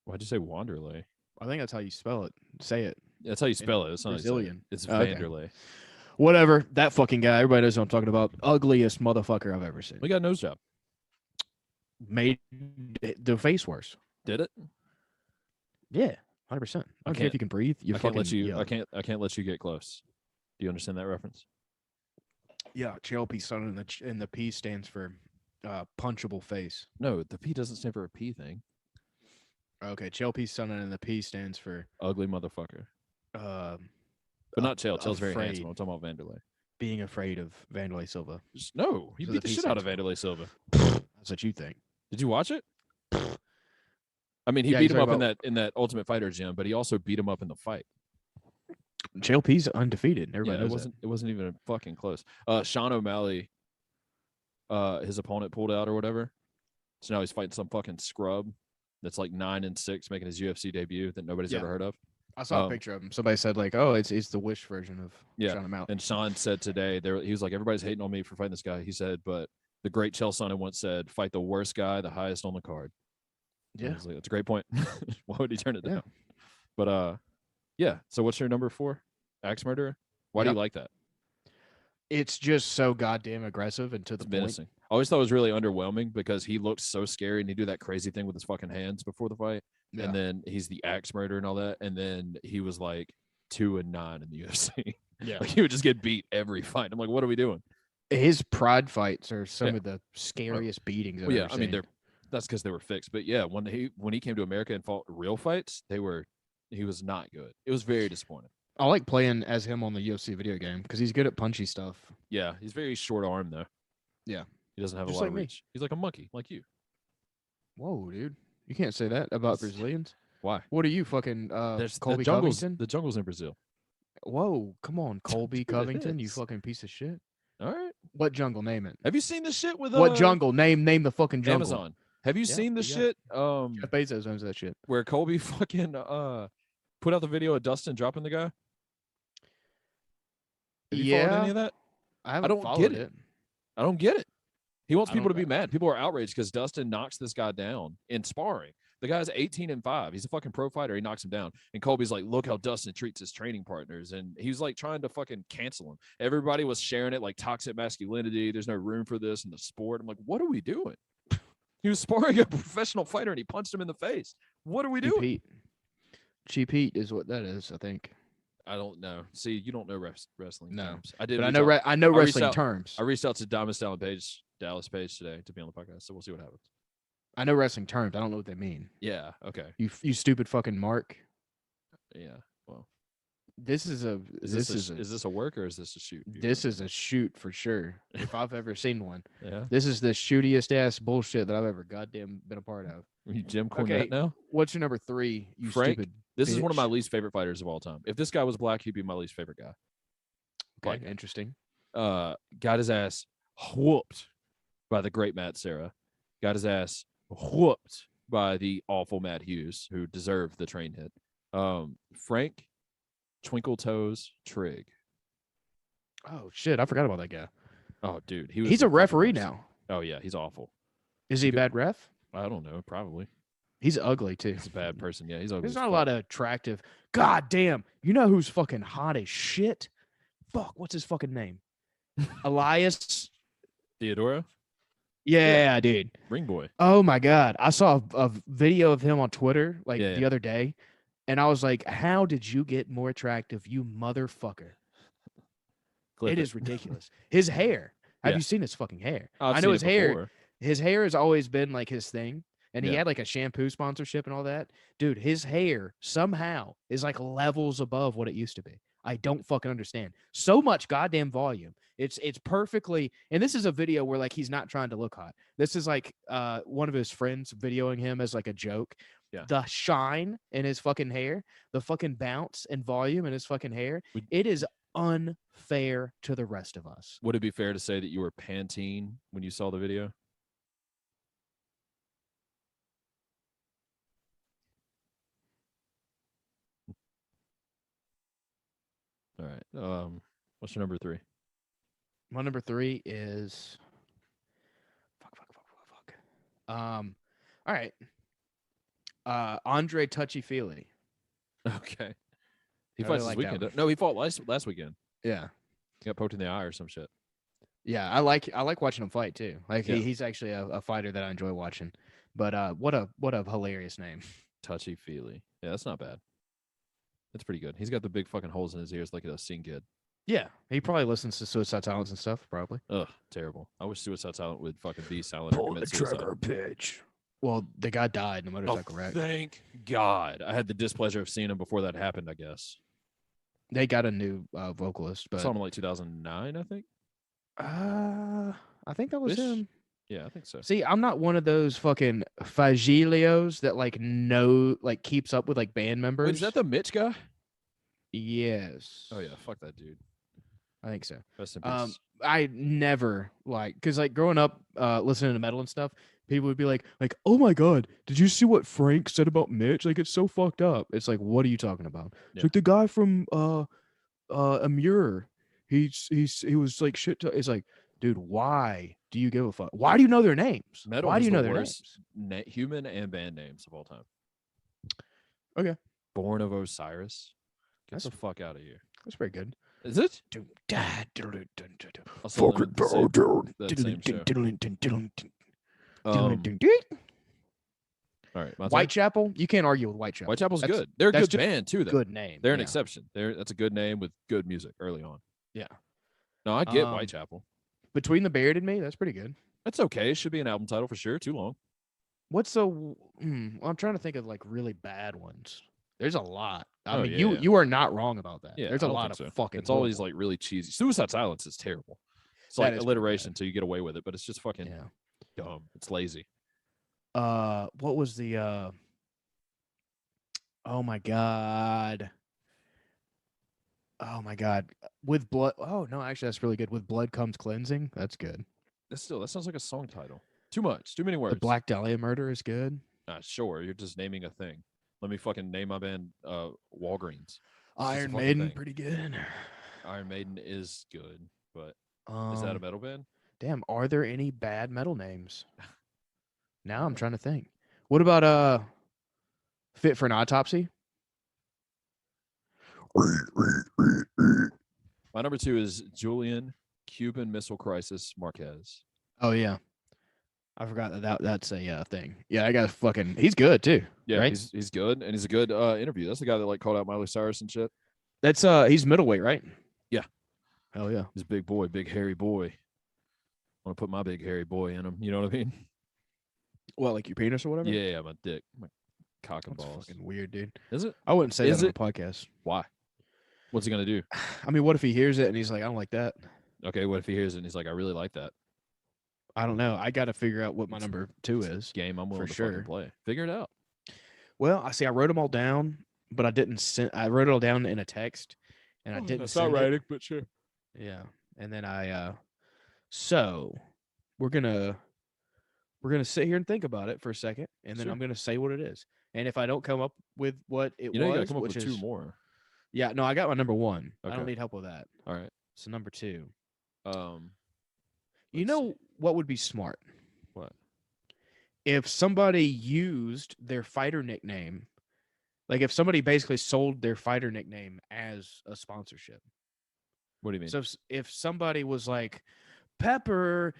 Why'd you say Wanderlei? I think that's how you spell it. Say it. That's how you spell it. It's not Brazilian. It's Vanderlei. Okay. Whatever. That fucking guy. Everybody knows what I'm talking about. Ugliest motherfucker I've ever seen. We got a nose job. Made the face worse. Did it? Yeah, 100%. I don't care if you can breathe. I can't let you. I can't let you get close. Do you understand that reference? Yeah, JLP son and the P stands for punchable face. No, the P doesn't stand for a P thing. Okay, JLP son and the P stands for ugly motherfucker. But not Chael. Chael's very handsome. I'm talking about Vanderlei. Being afraid of Vanderlei Silva. No, he beat the shit out of Vanderlei Silva. That's what you think. Did you watch it? I mean, he beat him up in that Ultimate Fighter gym, but he also beat him up in the fight. JLP's undefeated. Everybody knows it wasn't even fucking close. Sean O'Malley, his opponent pulled out or whatever. So now he's fighting some fucking scrub that's like 9-6, making his UFC debut that nobody's ever heard of. I saw a picture of him. Somebody said like, "Oh, it's the Wish version of Sean O'Malley." And Sean said today he was like, "Everybody's hating on me for fighting this guy." He said, "But the great Chael Sonnen once said, fight the worst guy, the highest on the card." Yeah, like, that's a great point. Why would he turn it down? But yeah. So what's your number 4? Axe Murderer. Why do you like that? It's just so goddamn aggressive and to the point. Menacing. I always thought it was really underwhelming because he looked so scary and he'd do that crazy thing with his fucking hands before the fight. Yeah. And then he's the Axe Murderer and all that. And then he was like 2-9 in the UFC. Yeah. Like he would just get beat every fight. I'm like, what are we doing? His pride fights are some of the scariest beatings I've ever seen. I mean, that's because they were fixed. But yeah, when he came to America and fought real fights, he was not good. It was very disappointing. I like playing as him on the UFC video game because he's good at punchy stuff. Yeah, he's very short arm though. Yeah, he doesn't have a lot of reach. He's like a monkey, like you. Whoa, dude! You can't say that about Brazilians. Why? What are you fucking? There's Colby Covington? The jungle's in Brazil. Whoa, come on, Colby Covington, you fucking piece of shit. All right. What jungle? Name it. Have you seen this shit with what jungle? Name the fucking jungle. Amazon. Have you seen the shit? Jeff Bezos owns that shit. Where Colby fucking put out the video of Dustin dropping the guy. Have you followed any of that? I don't get it. I don't get it. He wants people to be mad. People are outraged because Dustin knocks this guy down in sparring. The guy's 18-5. He's a fucking pro fighter. He knocks him down. And Colby's like, look how Dustin treats his training partners. And he was like trying to fucking cancel him. Everybody was sharing it like toxic masculinity. There's no room for this in the sport. I'm like, what are we doing? He was sparring a professional fighter and he punched him in the face. What are we doing? Cheap heat is what that is, I think. I don't know. See, you don't know wrestling terms. I did. But I know wrestling terms. I reached out to Dallas Page today to be on the podcast, so we'll see what happens. I know wrestling terms. I don't know what they mean. Yeah. Okay. You stupid fucking Mark. Yeah. Well, This is a is this a work or is this a shoot? This is a shoot for sure. If I've ever seen one. Yeah. This is the shootiest ass bullshit that I've ever goddamn been a part of. Are you Jim Cornette now? What's your number 3, you Frank, stupid this bitch? is one of my least favorite fighters of all time. If this guy was black, he'd be my least favorite guy. Okay, interesting. Got his ass whooped by the great Matt Serra. Got his ass whooped by the awful Matt Hughes, who deserved the train hit. Frank Twinkle Toes Trigg. Oh shit, I forgot about that guy. Oh dude, he's a referee now. Oh yeah, he's awful. Is he a bad ref? I don't know, probably. He's ugly too. He's a bad person. Yeah, he's ugly. There's not a lot of attractive. God damn, you know who's fucking hot as shit? Fuck, what's his fucking name? Elias Theodora? Yeah, dude. Ring boy. Oh my god, I saw a video of him on Twitter the other day, and I was like, "How did you get more attractive, you motherfucker?" It is ridiculous. His hair. Have you seen his fucking hair? I know his hair. His hair has always been like his thing, and he had like a shampoo sponsorship and all that. Dude, his hair somehow is like levels above what it used to be. I don't fucking understand. So much goddamn volume. It's perfectly, and this is a video where like he's not trying to look hot. This is like one of his friends videoing him as like a joke. Yeah. The shine in his fucking hair, the fucking bounce and volume in his fucking hair. It is unfair to the rest of us. Would it be fair to say that you were Pantene when you saw the video? All right. What's your number 3? My number 3 is fuck. All right. Andre Touchy Feely. Okay. He fights this weekend. No, he fought last weekend. Yeah. He got poked in the eye or some shit. Yeah, I like watching him fight too. Like he's actually a fighter that I enjoy watching. But what a hilarious name. Touchy Feely. Yeah, that's not bad. That's pretty good. He's got the big fucking holes in his ears like a scene kid. Yeah, he probably listens to Suicide Silence and stuff. Probably. Ugh, terrible. I wish Suicide Silence would fucking be silent. Pull the trigger, bitch. Well, the guy died in a motorcycle wreck. Thank God. I had the displeasure of seeing him before that happened, I guess. They got a new vocalist, but I saw him in like 2009, I think. I think that was him. Yeah, I think so. See, I'm not one of those fucking Fagilios that like keeps up with like band members. Wait, is that the Mitch guy? Yes. Oh yeah, fuck that dude. I think so. Rest in peace. I never because like growing up listening to metal and stuff, people would be like, oh my god, did you see what Frank said about Mitch? Like it's so fucked up. It's like, what are you talking about? Yeah. It's like the guy from Amur. He was like shit. It's like, dude, why do you give a fuck? Why do you know their names? Metal why do you know their names? Human and band names of all time. Okay. Born of Osiris. Get the fuck out of here. That's pretty good. Is it? Fucking all right, Whitechapel. You can't argue with Whitechapel. Whitechapel's good. They're a good band too. Though. Good name. They're an exception. That's a good name with good music early on. Yeah. No, I get Whitechapel. Between the Buried and Me, that's pretty good. That's okay. It should be an album title for sure. Too long. What's well, I'm trying to think of like really bad ones. There's a lot. I mean, you are not wrong about that. Yeah, there's a lot of fucking. It's always like really cheesy. Suicide Silence is terrible. It's like alliteration until you get away with it, but it's just fucking dumb. It's lazy. What was the? Oh my god. Oh my god. With blood. Oh no, actually, that's really good. With blood comes cleansing. That's good. That sounds like a song title. Too much. Too many words. The Black Dahlia Murder is good. Sure. You're just naming a thing. Let me fucking name my band Walgreens. Iron Maiden, pretty good. Iron Maiden is good, but is that a metal band? Damn, are there any bad metal names? Now I'm trying to think. What about Fit for an Autopsy? My number 2 is Julian Cuban Missile Crisis Marquez. Oh yeah. I forgot that's a thing. Yeah, that guy's fucking. He's good too. Yeah, right? he's good, and he's a good interview. That's the guy that like called out Miley Cyrus and shit. That's he's middleweight, right? Yeah. Hell yeah. He's a big boy, big hairy boy. I want to put my big hairy boy in him. You know what I mean? What, like your penis or whatever? Yeah, my dick, my cock and that's balls. Fucking weird, dude. Is it? I wouldn't say that on a podcast. Why? What's he gonna do? I mean, what if he hears it and he's like, I don't like that. Okay, what if he hears it and he's like, I really like that. I don't know. I got to figure out what my number 2 is. Game I'm willing for to sure. fucking play. Figure it out. Well, I see. I wrote them all down, but I didn't send. I wrote it all down in a text, and I didn't. That's send not it. writing, but sure. Yeah, and then so we're gonna sit here and think about it for a second, and then Sure. I'm gonna say what it is. And if I don't come up with what it you know, was, you gotta come up which with is 2 more. Yeah, no, I got my number 1. I Okay. don't need help with that. All right. So number 2. You know what would be smart? What? If somebody used their fighter nickname, like if somebody basically sold their fighter nickname as a sponsorship. What do you mean? So if somebody was like, Pepper,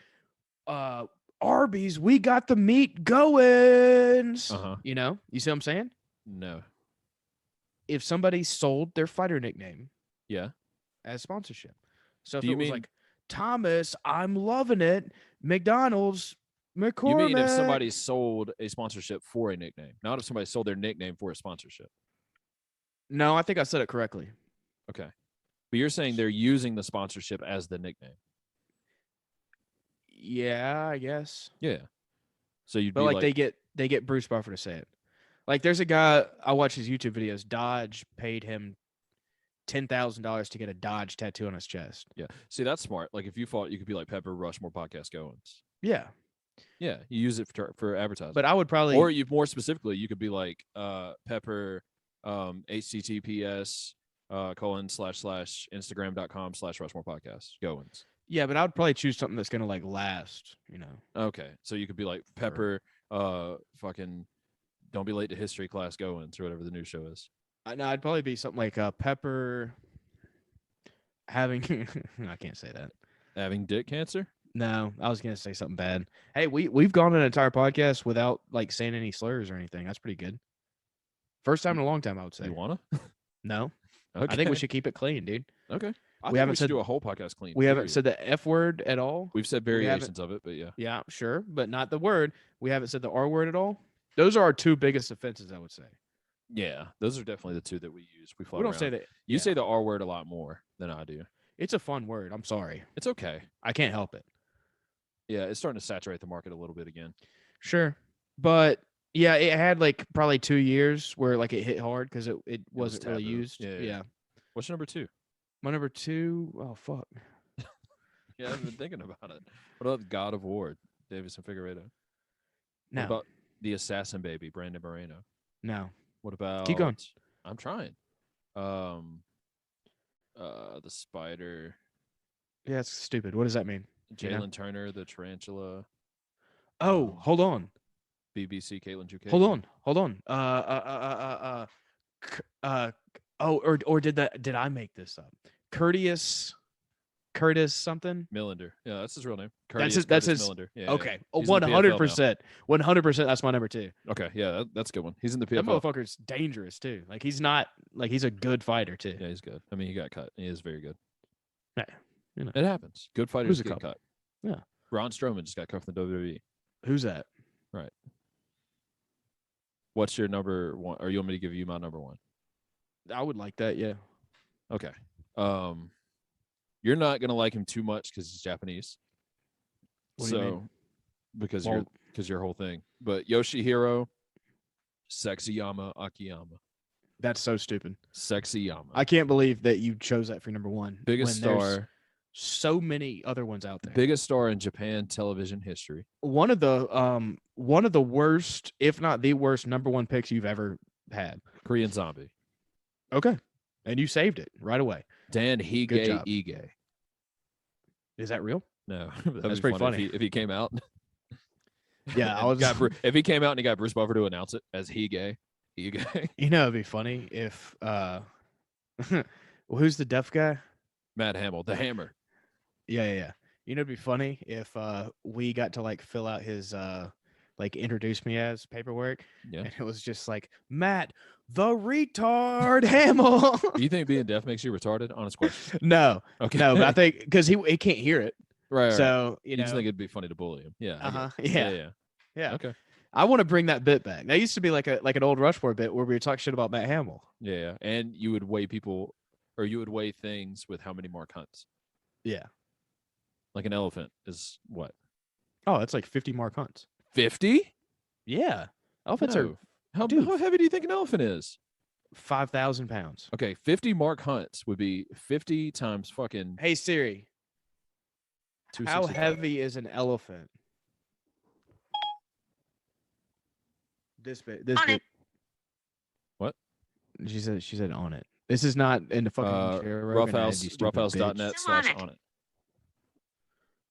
Arby's, we got the meat going. You know, you see what I'm saying? No. If somebody sold their fighter nickname, yeah, as sponsorship. So if you it was mean like Thomas, I'm loving it, McDonald's, McCormick. You mean if somebody sold a sponsorship for a nickname, not if somebody sold their nickname for a sponsorship? No, I think I said it correctly. Okay. But you're saying they're using the sponsorship as the nickname. Yeah, I guess. Yeah. So you'd But be like they get Bruce Buffer to say it. Like there's a guy, I watch his YouTube videos. Dodge paid him $10,000 to get a Dodge tattoo on his chest. Yeah. See, that's smart. Like if you fought, you could be like Pepper Rushmore Podcast Goins. Yeah. Yeah. You use it for advertising. But I would probably, or you more specifically, you could be like Pepper HTTPS ://Instagram.com/Rushmore Podcast Goins. Yeah, but I would probably choose something that's gonna like last, you know. Okay. So you could be like Pepper fucking don't be late to history class Goins or whatever the new show is. No, I'd probably be something like Pepper having I can't say that. Having dick cancer? No, I was gonna say something bad. Hey, we've gone an entire podcast without like saying any slurs or anything. That's pretty good. First time in a long time, I would say. You wanna? No. Okay. I think we should keep it clean, dude. Okay. We haven't should said do a whole podcast clean. We haven't said the F word at all. We've said variations of it, but yeah. Yeah, sure, but not the word. We haven't said the R word at all. Those are our 2 biggest offenses, I would say. Yeah, those are definitely the 2 that we use. We don't say that. You say the R word a lot more than I do. It's a fun word. I'm sorry. It's okay. I can't help it. Yeah, it's starting to saturate the market a little bit again. Sure, but yeah, it had like probably 2 years where like it hit hard because it wasn't really used. Yeah. What's your number 2? My number 2. Oh fuck. Yeah, I've been thinking about it. What about God of War, Davison Figueiredo? No. What about the Assassin Baby, Brandon Moreno? No. What about? Keep going. I'm trying. The Spider. Yeah, it's stupid. What does that mean? Jalen Turner, the Tarantula. Oh, hold on. BBC, Caitlin Juquet. Hold on. Or did I make this up? Curtis something? Millender. Yeah, that's his real name. That's his Millender. Yeah, okay. Yeah. 100%. 100%. That's my number 2. Okay. Yeah, that's a good one. He's in the PFL. That motherfucker's dangerous too. Like he's not like he's a good fighter too. Yeah, he's good. I mean, he got cut. He is very good. Yeah, you know. It happens. Good fighters get couple? cut. Yeah. Braun Strowman just got cut from the WWE. Who's that? Right. What's your number 1? Or you want me to give you my number 1? I would like that. Yeah. Okay. You're not gonna like him too much because he's Japanese. What do you mean? Because your whole thing. But Yoshihiro Sexyama Akiyama. That's so stupid. Sexyama. I can't believe that you chose that for number 1. Biggest star. So many other ones out there. Biggest star in Japan television history. One of the worst, if not the worst, number 1 picks you've ever had. Korean Zombie. Okay. And you saved it right away. Dan Hige Ige. Is that real? No. That's pretty funny. If he came out. Yeah, I was. If he came out and he got Bruce Buffer to announce it as Hige. Hige. You know, it'd be funny if who's the deaf guy? Matt Hamill, the Hammer. Yeah. You know, it'd be funny if we got to like fill out his like introduce me as paperwork. Yeah. And it was just like Matt the retard Hamill. Do you think being deaf makes you retarded? Honest question. No. Okay. No, but I think because he can't hear it. Right. So you know, just think it'd be funny to bully him. Yeah. Yeah. Okay. I want to bring that bit back. That used to be like an old Rushmore bit where we would talk shit about Matt Hamill. Yeah. And you would weigh people or you would weigh things with how many mark hunts? Yeah. Like an elephant is what? Oh, that's like 50 mark hunts. 50? Yeah. Elephants are how dude, heavy do you think an elephant is? 5,000 pounds. Okay, 50 mark hunts would be 50 times fucking. Hey Siri, how 265. heavy is an elephant? This bit. This bit. What? She said on it. This is not in the fucking roughhouse.net/on it.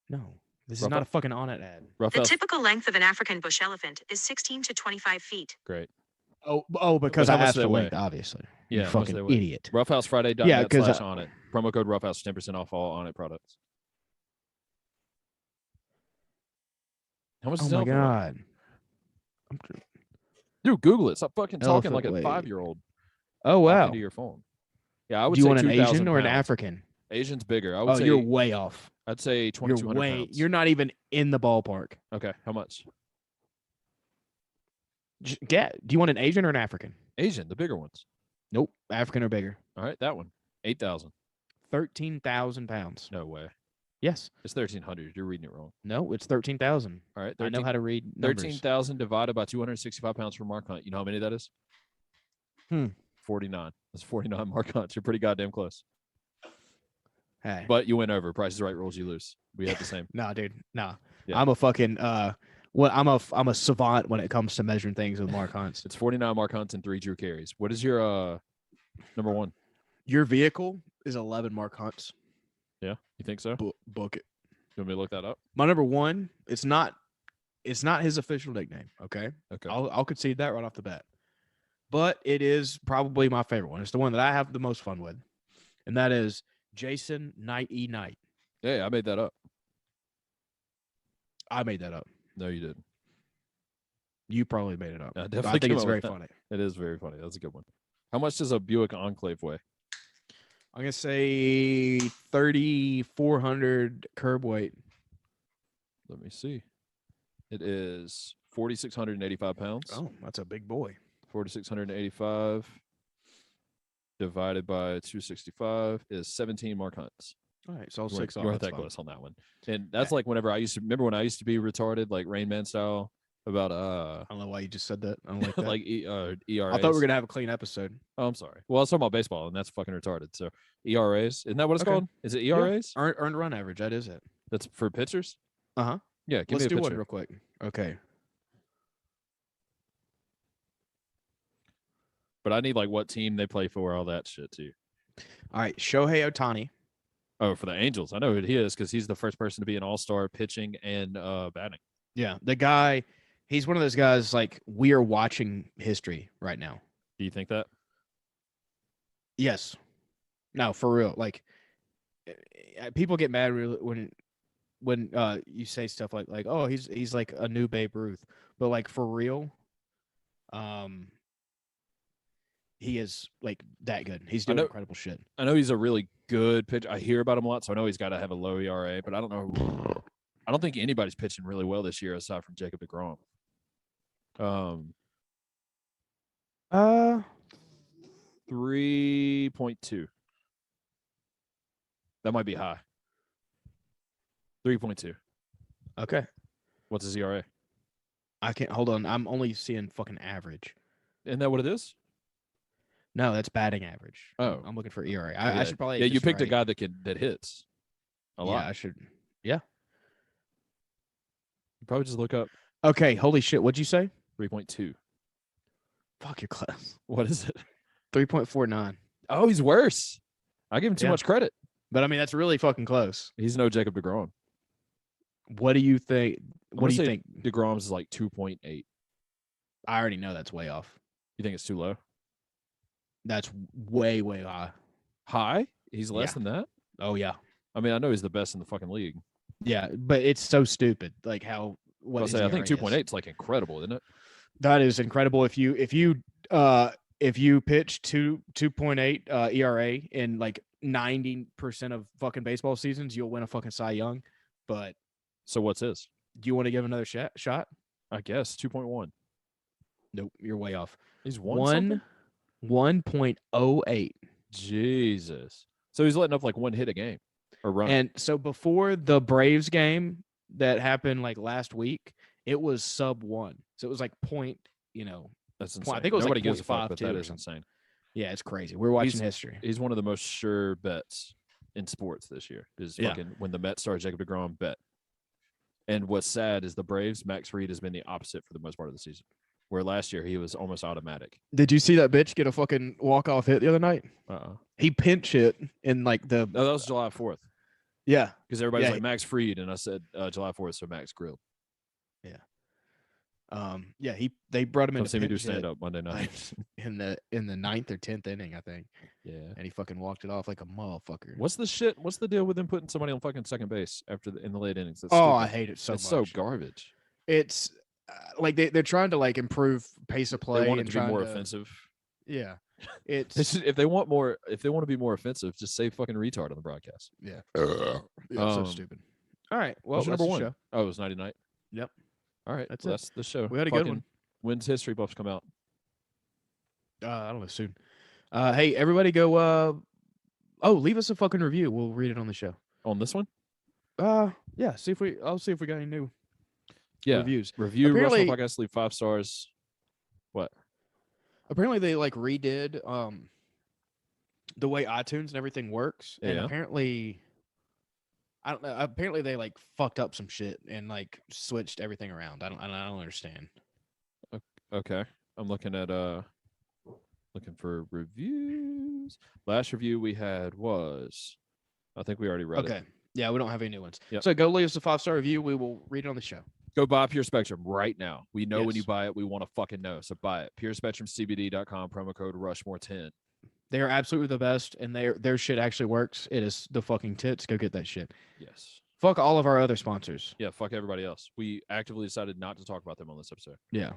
No, this is not a fucking on it ad. The typical length of an African bush elephant is 16 to 25 feet. Great. Because I asked for length, obviously. Yeah, you fucking idiot. Roughhousefriday.net/on it. Promo code Roughhouse 10% off all on it products. How much? Oh my god. Dude, Google it. Stop fucking talking like a 5-year-old. Oh wow. Into your phone. Yeah, I would. Do you say want an Asian or an pounds. African? Asian's bigger. I would say you're way off. I'd say 2,200 pounds. You're not even in the ballpark. Okay, how much? Do you want an Asian or an African? Asian, the bigger ones. Nope, African or bigger. All right, that one. 8,000. 13,000 pounds. No way. Yes. It's 1,300. You're reading it wrong. No, it's 13,000. All right. I know how to read numbers. 13,000 divided by 265 pounds per mark hunt. You know how many that is? 49. That's 49 mark hunts. You're pretty goddamn close. Hey. But you went over. Price is right. Rules you lose. We had the same. Nah, dude. Nah. Yeah. I'm a fucking I'm a savant when it comes to measuring things with mark hunts. It's 49 mark hunts and 3 Drew carries. What is your number one? Your vehicle is 11 mark hunts. Yeah, you think so? Book it. You want me to look that up? My number one, it's not his official nickname. Okay. Okay. I'll concede that right off the bat. But it is probably my favorite one. It's the one that I have the most fun with, and that is Jason Knight. Yeah, I made that up. I made that up. No, you didn't. You probably made it up. I definitely I think it's very funny. It is very funny. That's a good one. How much does a Buick Enclave weigh? I'm gonna say 3,400 curb weight. Let me see. It is 4,685 pounds. Oh, that's a big boy. 4,685 divided by 265 is 17 mark hunts. All right, so I'll 6 off. You weren't that close on that one. And that's like whenever I used to remember when I used to be retarded, like Rain Man style, about I don't know why you just said that. I don't like that. like ERAs. I thought we were gonna have a clean episode. Oh, I'm sorry. Well, I was talking about baseball, and that's fucking retarded. So ERAs, isn't that what it's called? Is it ERAs? Yeah. Earned run average. That is it. That's for pitchers. Yeah. Let's do one real quick. Okay. But I need like what team they play for, all that shit too. All right, Shohei Ohtani. Oh, for the Angels, I know who he is because he's the first person to be an all-star pitching and batting. Yeah, the guy. He's one of those guys like we are watching history right now. Do you think that? Yes. No, for real. Like people get mad when you say stuff like oh he's like a new Babe Ruth, but like for real, he is like that good. He's doing incredible shit. I know he's a really good pitcher. I hear about him a lot, so I know he's got to have a low ERA. But I don't know. I don't think anybody's pitching really well this year aside from Jacob deGrom. 3.2. That might be high. 3.2. Okay. What's his ERA? I can't hold on. I'm only seeing fucking average. Isn't that what it is? No, that's batting average. Oh, I'm looking for ERA. I should probably. Yeah, you picked a guy that hits a lot. Yeah, I should. Yeah. You probably just look up. Okay, holy shit! What'd you say? 3.2. Fuck your class. What is it? 3.49. Oh, he's worse. I give him too much credit. But I mean, that's really fucking close. He's no Jacob deGrom. What do you think? What do you think? deGrom's is like 2.8. I already know that's way off. You think it's too low? That's way, way high. High? He's less than that? Oh, yeah. I mean, I know he's the best in the fucking league. Yeah, but it's so stupid. Like how I think 2.8 is like incredible, isn't it? That is incredible. If you pitch 2.8 ERA in like 90% of fucking baseball seasons, you'll win a fucking Cy Young. But so what's his? Do you want to give another shot? I guess 2.1. Nope, you're way off. He's 1.08. Jesus. So he's letting up like one hit a game or run. And so before the Braves game that happened like last week, it was sub 1. So it was like point, That's insane. I think it was Nobody like gives a fuck, 0.52 but that or is something. insane. Yeah, it's crazy. We're watching history. He's one of the most sure bets in sports this year. Is fucking when the Mets start Jacob deGrom bet. And what's sad is the Braves, Max Fried has been the opposite for the most part of the season. Where last year he was almost automatic. Did you see that bitch get a fucking walk-off hit the other night? He pinch hit in like the. No, that was July 4th. Yeah, because everybody's like Max Fried, and I said July 4th, so Max Grill. Yeah. They brought him in. Don't see me do stand up Monday night in the 9th or 10th inning, I think. Yeah, and he fucking walked it off like a motherfucker. What's the shit? What's the deal with them putting somebody on fucking second base in the late innings? That's stupid. I hate it so much. It's so garbage. It's like they're trying to like improve pace of play. They want it to be more offensive. Yeah, it's if they want to be more offensive, just say fucking retard on the broadcast. Yeah, so stupid. All right, well, number one. Show. Oh, it was 99. Yep. All right, that's the show. We had a good one. When's history buffs come out? I don't know, soon. Hey, everybody, go. Leave us a fucking review. We'll read it on the show. On this one? Yeah. I'll see if we got any new. Reviews. Review Rushmore Podcast. Leave 5 stars. What? Apparently, they like redid the way iTunes and everything works, and apparently. I don't know. Apparently, they like fucked up some shit and like switched everything around. I don't understand. Okay, I'm looking at looking for reviews. Last review we had was, I think we already read it. Okay, yeah, we don't have any new ones. Yep. So go leave us a 5-star review. We will read it on the show. Go buy Pure Spectrum right now. We know when you buy it, we want to fucking know. So buy it. PureSpectrumCBD.com, promo code Rushmore10. They are absolutely the best, and their shit actually works. It is the fucking tits. Go get that shit. Yes. Fuck all of our other sponsors. Yeah, fuck everybody else. We actively decided not to talk about them on this episode. Yeah.